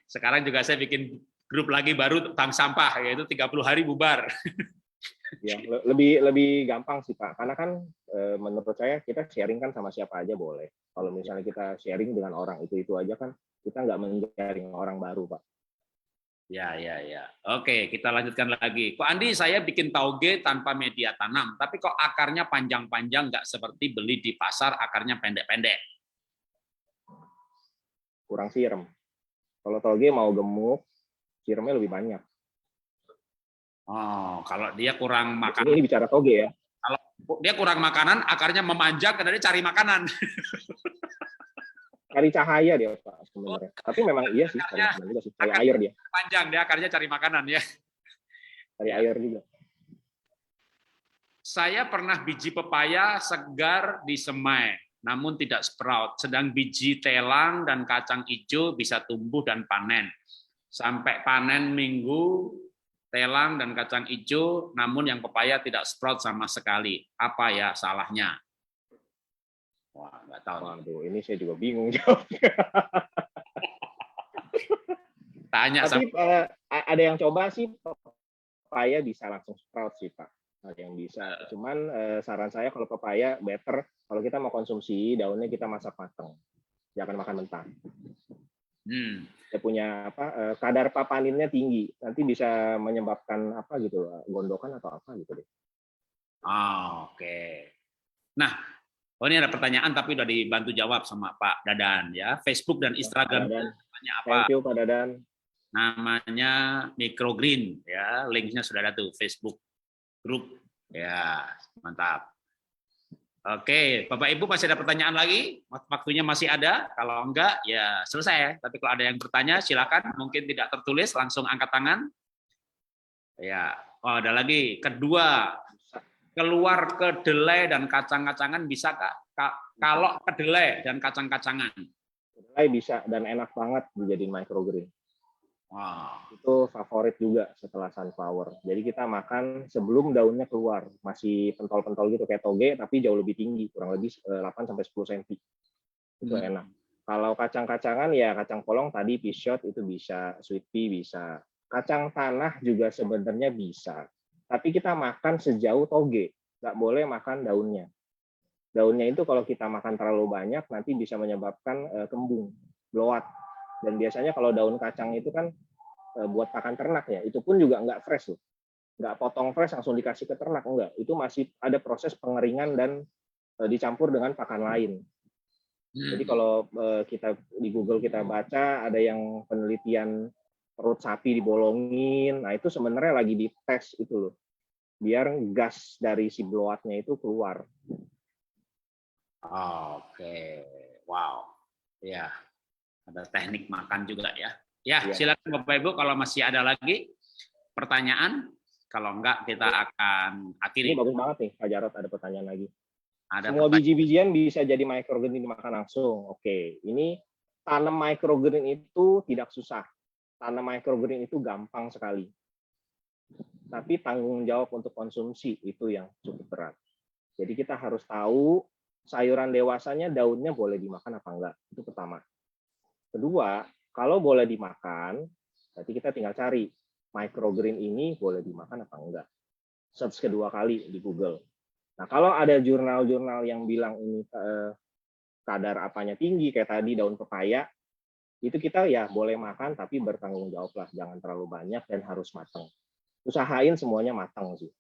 Sekarang juga saya bikin grup lagi baru tentang sampah, yaitu 30 hari bubar. Ya, lebih gampang sih Pak. Karena kan menurut saya kita sharing kan sama siapa aja boleh. Kalau misalnya kita sharing dengan orang itu aja kan kita nggak menjaring orang baru Pak. Ya. Oke, kita lanjutkan lagi. Kok Andi, saya bikin tauge tanpa media tanam, tapi kok akarnya panjang-panjang, nggak seperti beli di pasar, akarnya pendek-pendek. Kurang siram. Kalau tauge mau gemuk, siramnya lebih banyak. Oh, kalau dia kurang makanan. Ini bicara tauge ya. Kalau dia kurang makanan, akarnya memanjang, karena dia cari makanan. Cari cahaya dia Pak sebenarnya. Tapi memang iya sih, cari makanan juga sih. Cari air dia. Panjang dia akarnya cari makanan ya. Cari air juga. Saya pernah biji pepaya segar disemai, namun tidak sprout. Sedang biji telang dan kacang hijau bisa tumbuh dan panen. Sampai panen minggu, telang dan kacang hijau, namun yang pepaya tidak sprout sama sekali. Apa ya salahnya? Wah, nggak tahu. Waduh, ini saya juga bingung jawabnya. Tanya tapi ada yang coba sih pepaya bisa langsung sprout sih Pak. Ada yang bisa. Cuman saran saya kalau pepaya better kalau kita mau konsumsi daunnya kita masak matang. Jangan makan mentah. Hmm. Dia punya kadar papaninnya tinggi, nanti bisa menyebabkan apa gitu, gondokan atau apa gitu deh. Oke. Nah, ini ada pertanyaan tapi udah dibantu jawab sama Pak Dadan ya. Facebook dan Ya, Pak Instagram Dadan. namanya apa? Thank you Pak Dadan. Namanya Microgreen ya. Linknya sudah ada tuh, Facebook Group. Ya, mantap. Oke, Bapak Ibu masih ada pertanyaan lagi? Waktunya masih ada. Kalau enggak, ya selesai. Tapi kalau ada yang bertanya, silakan. Mungkin tidak tertulis, langsung angkat tangan. Ya, oh, ada lagi. Kedua, keluar kedelai dan kacang-kacangan bisa Kak? Kalau kedelai dan kacang-kacangan. Kedelai bisa dan enak banget dijadiin microgreen. Wow. Itu favorit juga setelah sunflower. Jadi kita makan sebelum daunnya keluar, masih pentol-pentol gitu kayak toge tapi jauh lebih tinggi, kurang lebih 8 sampai 10 cm. Itu enak. Kalau kacang-kacangan ya kacang polong tadi, pea shot itu bisa, sweet pea bisa. Kacang tanah juga sebenarnya bisa. Tapi kita makan sejauh toge, nggak boleh makan daunnya. Daunnya itu kalau kita makan terlalu banyak nanti bisa menyebabkan kembung, bloat. Dan biasanya kalau daun kacang itu kan buat pakan ternak ya, itu pun juga nggak fresh loh. Nggak potong fresh langsung dikasih ke ternak, enggak. Itu masih ada proses pengeringan dan dicampur dengan pakan lain. Jadi kalau kita di Google kita baca ada yang penelitian perut sapi dibolongin, nah itu sebenarnya lagi dites itu loh, biar gas dari si bloatnya itu keluar. Oke, wow. Ya, ada teknik makan juga ya. Ya, Iya. silakan Bapak Ibu kalau masih ada lagi pertanyaan. Kalau enggak kita akan Ini akhiri. bagus banget nih, Pak Jarot ada pertanyaan lagi. Ada Semua pertanyaan. biji-bijian bisa jadi microgreen dimakan langsung. Oke, ini tanam microgreen itu tidak susah. Tanam microgreen itu gampang sekali. Tapi tanggung jawab untuk konsumsi itu yang cukup berat. Jadi kita harus tahu sayuran dewasanya daunnya boleh dimakan apa enggak. Itu pertama. Kedua, kalau boleh dimakan, berarti kita tinggal cari microgreen ini boleh dimakan apa enggak. Search kedua kali di Google. Nah, kalau ada jurnal-jurnal yang bilang ini kadar apanya tinggi, kayak tadi daun pepaya, itu kita ya boleh makan, tapi bertanggung jawab lah. Jangan terlalu banyak dan harus matang. Usahain semuanya matang sih.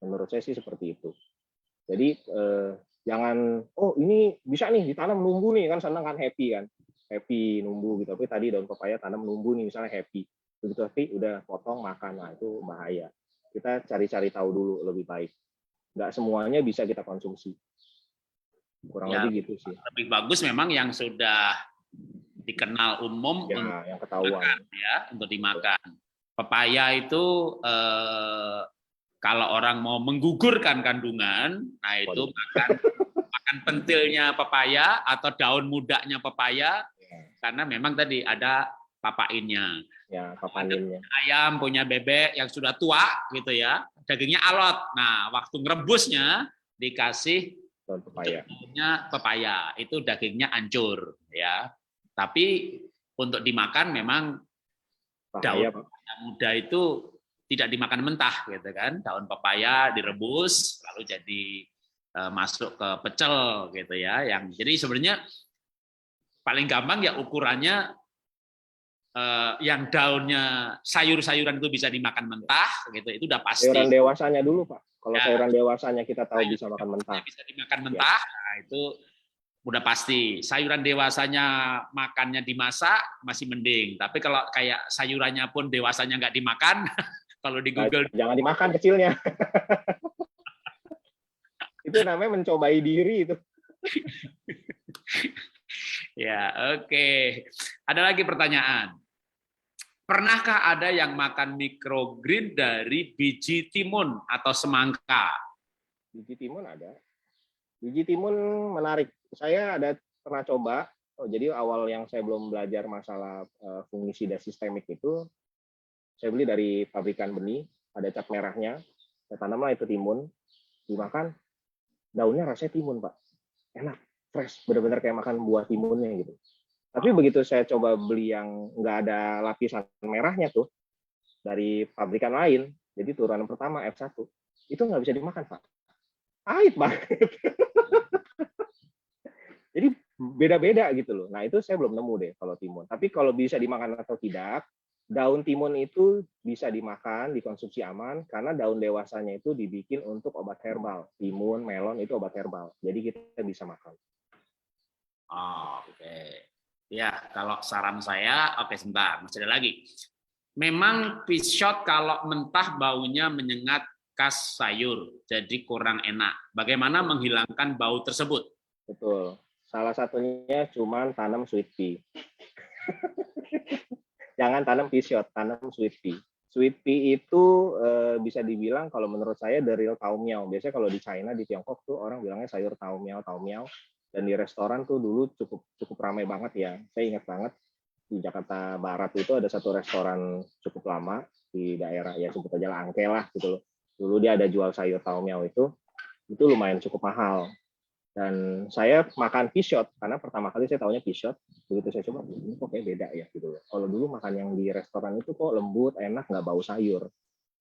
Menurut saya sih seperti itu. Jadi jangan, oh ini bisa nih ditanam numbu nih, kan senang kan, happy kan. Happy numbu gitu. Tapi tadi daun pepaya tanam numbu nih, misalnya happy. Begitu happy, udah potong, makan. Nah, itu bahaya. Kita cari-cari tahu dulu lebih baik. Nggak semuanya bisa kita konsumsi. Kurang Ya, lebih gitu sih. lebih bagus memang yang sudah dikenal umum Ya, untuk yang ketahuan. dimakan, ya, untuk dimakan. Pepaya itu kalau orang mau menggugurkan kandungan, nah itu makan pentilnya pepaya atau daun mudanya pepaya, karena memang tadi ada papainnya. Ya, papaninnya. Ayam punya bebek yang sudah tua gitu ya, dagingnya alot. Nah, waktu ngerebusnya dikasih Daun pepaya. pepaya, itu dagingnya hancur ya. Tapi untuk dimakan memang Bahaya, daun Pak. muda itu tidak dimakan mentah gitu kan. Daun pepaya direbus lalu jadi masuk ke pecel gitu ya. Yang jadi sebenarnya paling gampang ya ukurannya yang daunnya sayur-sayuran itu bisa dimakan mentah gitu, itu udah pasti. Sayuran dewasanya dulu, Pak. Kalau Ya. sayuran dewasanya kita tahu bisa makan mentah. Bisa dimakan mentah, nah itu udah pasti. Sayuran dewasanya makannya dimasak masih mending. Tapi kalau kayak sayurannya pun dewasanya nggak dimakan, kalau di Google jangan dimakan kecilnya. Itu namanya mencobai diri itu. Ya, oke. Ada lagi pertanyaan. Pernahkah ada yang makan microgreen dari biji timun atau semangka? Biji timun ada. Biji timun menarik. Saya ada pernah coba. Jadi awal yang saya belum belajar masalah fungisida sistemik itu, saya beli dari pabrikan benih, ada cap merahnya. Saya tanamlah itu timun, dimakan, daunnya rasanya timun, Pak. Enak, fresh, benar-benar kayak makan buah timunnya gitu. Tapi begitu saya coba beli yang nggak ada lapisan merahnya tuh, dari pabrikan lain, jadi turunan pertama F1, itu nggak bisa dimakan, Pak. Pahit banget. Jadi beda-beda gitu loh. Nah itu saya belum nemu deh kalau timun. Tapi kalau bisa dimakan atau tidak, daun timun itu bisa dimakan, dikonsumsi aman karena daun dewasanya itu dibikin untuk obat herbal. Timun, melon itu obat herbal. Jadi kita bisa makan. Oh, oke. Ya, kalau saran saya, oke sebentar, masih ada lagi. Memang fish shot kalau mentah baunya menyengat khas sayur, jadi kurang enak. Bagaimana menghilangkan bau tersebut? Betul. Salah satunya cuman tanam sweet pea. Jangan tanam fish shot, tanam sweet pea. Sweet pea itu bisa dibilang kalau menurut saya the real tau miao. Biasanya kalau di China, di Tiongkok tuh orang bilangnya sayur tau miao, tau miao. Dan di restoran tuh dulu cukup ramai banget ya. Saya ingat banget di Jakarta Barat itu ada satu restoran cukup lama di daerah ya sebut aja lah Angke lah gitu loh. Dulu dia ada jual sayur tau miao itu lumayan cukup mahal. Dan saya makan fish shot karena pertama kali saya tahunya fish shot. Begitu saya coba, ini kok kayak beda ya gitu loh. Kalau dulu makan yang di restoran itu kok lembut, enak, nggak bau sayur.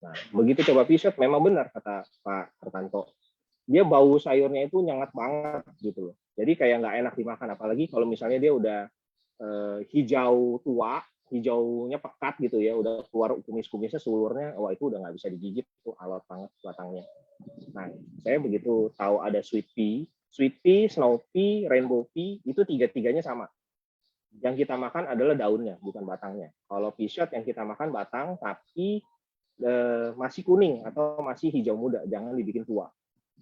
Nah, begitu coba fish shot memang benar kata Pak Hartanto. Dia bau sayurnya itu nyengat banget gitu loh. Jadi kayak nggak enak dimakan. Apalagi kalau misalnya dia udah hijau tua, hijaunya pekat gitu ya, udah keluar kumis-kumisnya, sulurnya, wah itu udah nggak bisa digigit, itu alot banget batangnya. Nah, saya begitu tahu ada sweet pea, snow pea, rainbow pea, itu tiga-tiganya sama. Yang kita makan adalah daunnya, bukan batangnya. Kalau pea shot yang kita makan batang, tapi masih kuning atau masih hijau muda, jangan dibikin tua.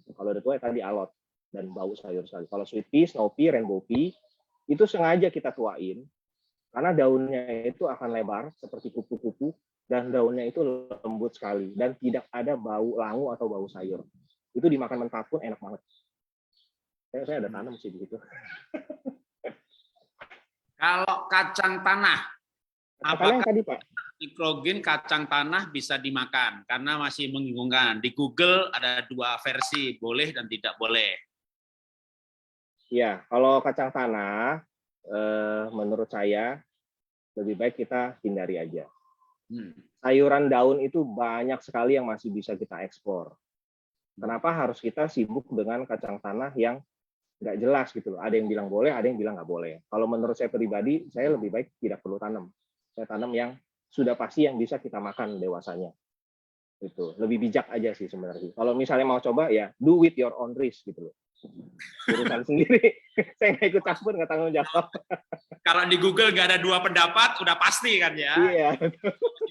Kalau udah tua tadi alot dan bau sayur sekali. Kalau sweet pea, snow pea, rainbow pea, itu sengaja kita tuain karena daunnya itu akan lebar seperti kupu-kupu dan daunnya itu lembut sekali dan tidak ada bau langu atau bau sayur. Itu dimakan mentah pun enak banget. Saya ada tanam sih begitu. Kalau kacang tanah, Apakah yang apakah tadi Pak? nitrogen kacang tanah bisa dimakan? Karena masih membingungkan. Di Google ada dua versi, boleh dan tidak boleh. Ya, kalau kacang tanah, menurut saya lebih baik kita hindari aja. Sayuran daun itu banyak sekali yang masih bisa kita ekspor. Kenapa harus kita sibuk dengan kacang tanah yang nggak jelas gitu loh. Ada yang bilang boleh, ada yang bilang nggak boleh. Kalau menurut saya pribadi, saya lebih baik tidak perlu tanam. Saya tanam yang sudah pasti yang bisa kita makan dewasanya. Itu lebih bijak aja sih sebenarnya. Kalau misalnya mau coba ya do with your own risk gitu loh. Urusan sendiri. Saya nggak ikut campur, nggak tanggung jawab. Kalau di Google nggak ada dua pendapat, udah pasti kan ya. Iya.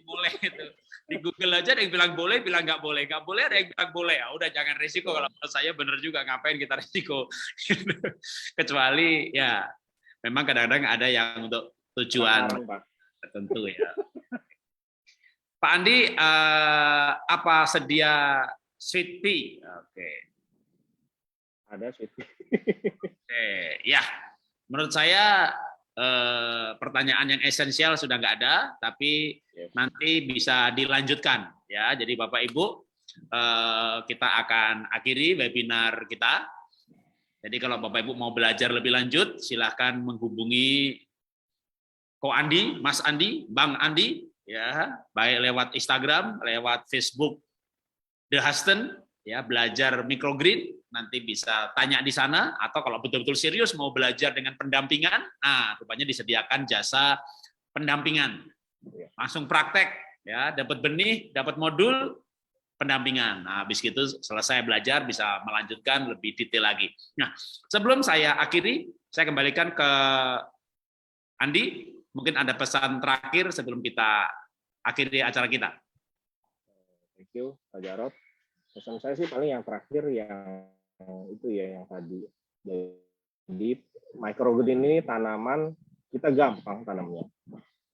Boleh itu. Di Google aja ada yang bilang boleh, bilang nggak boleh. Nggak boleh, ada yang bilang boleh. Ya udah jangan risiko. Kalau menurut saya benar juga, ngapain kita risiko. Kecuali ya memang kadang-kadang ada yang untuk tujuan tertentu ya. Pak Andi, apa sedia sweet pea? Oke. Ada sweet pea. Oke, ya. Menurut saya pertanyaan yang esensial sudah nggak ada, tapi nanti bisa dilanjutkan ya. Jadi Bapak Ibu, kita akan akhiri webinar kita. Jadi kalau Bapak Ibu mau belajar lebih lanjut, silahkan menghubungi Ko Andi, Mas Andi, Bang Andi, ya, baik lewat Instagram, lewat Facebook The Huston, ya, belajar microgreen, nanti bisa tanya di sana, atau kalau betul-betul serius mau belajar dengan pendampingan, nah rupanya disediakan jasa pendampingan, langsung praktek, ya, dapat benih, dapat modul, pendampingan. Nah, habis itu selesai belajar bisa melanjutkan lebih detail lagi. Nah, sebelum saya akhiri, saya kembalikan ke Andi, mungkin ada pesan terakhir sebelum kita akhiri acara kita. Thank you, Pak Jarot. Pesan saya sih paling yang terakhir yang itu ya yang tadi. Jadi microgreen ini tanaman kita gampang tanamnya,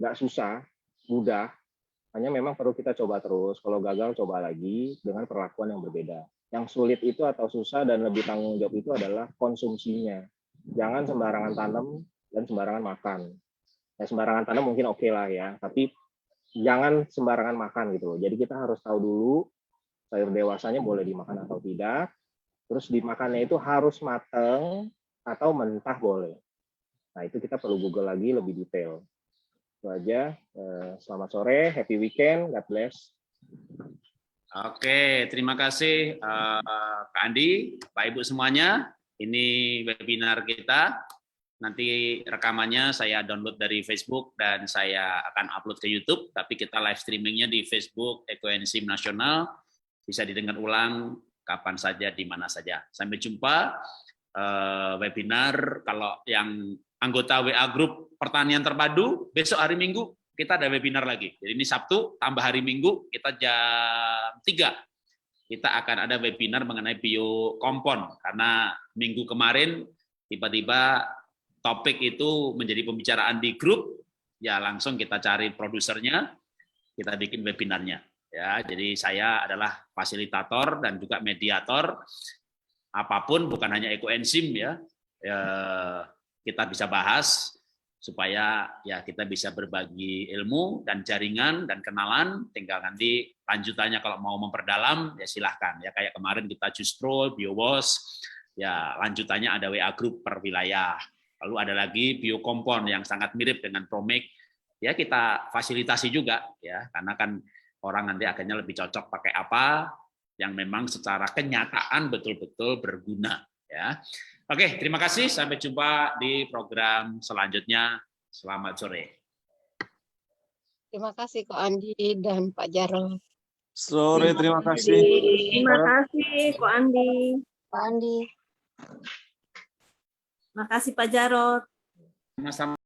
nggak susah, mudah. Hanya memang perlu kita coba terus. Kalau gagal coba lagi dengan perlakuan yang berbeda. Yang sulit itu atau susah dan lebih tanggung jawab itu adalah konsumsinya. Jangan sembarangan tanam dan sembarangan makan. Ya, sembarangan tanam mungkin oke lah ya, tapi jangan sembarangan makan gitu loh. Jadi kita harus tahu dulu sayur dewasanya boleh dimakan atau tidak. Terus dimakannya itu harus matang atau mentah boleh. Nah itu kita perlu Google lagi lebih detail. Itu aja. Selamat sore, happy weekend, God bless. Oke, terima kasih Kak Andi, Pak Ibu semuanya. Ini webinar kita. Nanti rekamannya saya download dari Facebook dan saya akan upload ke YouTube, tapi kita live streamingnya di Facebook Ekoenzim Nasional, bisa didengar ulang kapan saja, di mana saja. Sampai jumpa webinar. Kalau yang anggota WA Group Pertanian Terpadu, besok hari Minggu kita ada webinar lagi. Jadi ini Sabtu, tambah hari Minggu, kita jam 3. Kita akan ada webinar mengenai biokompon, karena minggu kemarin tiba-tiba topik itu menjadi pembicaraan di grup, ya langsung kita cari produsernya, kita bikin webinarnya. Ya, jadi saya adalah fasilitator dan juga mediator. Apapun, bukan hanya ekoenzim ya, kita bisa bahas supaya ya kita bisa berbagi ilmu dan jaringan dan kenalan. Tinggal nanti lanjutannya kalau mau memperdalam ya silahkan. Ya kayak kemarin kita Justro, BioWOS, ya lanjutannya ada WA Group per wilayah. Lalu ada lagi biokompon yang sangat mirip dengan Promik, ya kita fasilitasi juga ya, karena kan orang nanti akhirnya lebih cocok pakai apa yang memang secara kenyataan betul-betul berguna ya. Oke, terima kasih, sampai jumpa di program selanjutnya. Selamat sore. Terima kasih Ko Andi dan Pak Jarot. Sore, terima kasih. Terima kasih, Ko Andi. Pak Andi. Terima kasih, Pak Jarot. Sama-sama.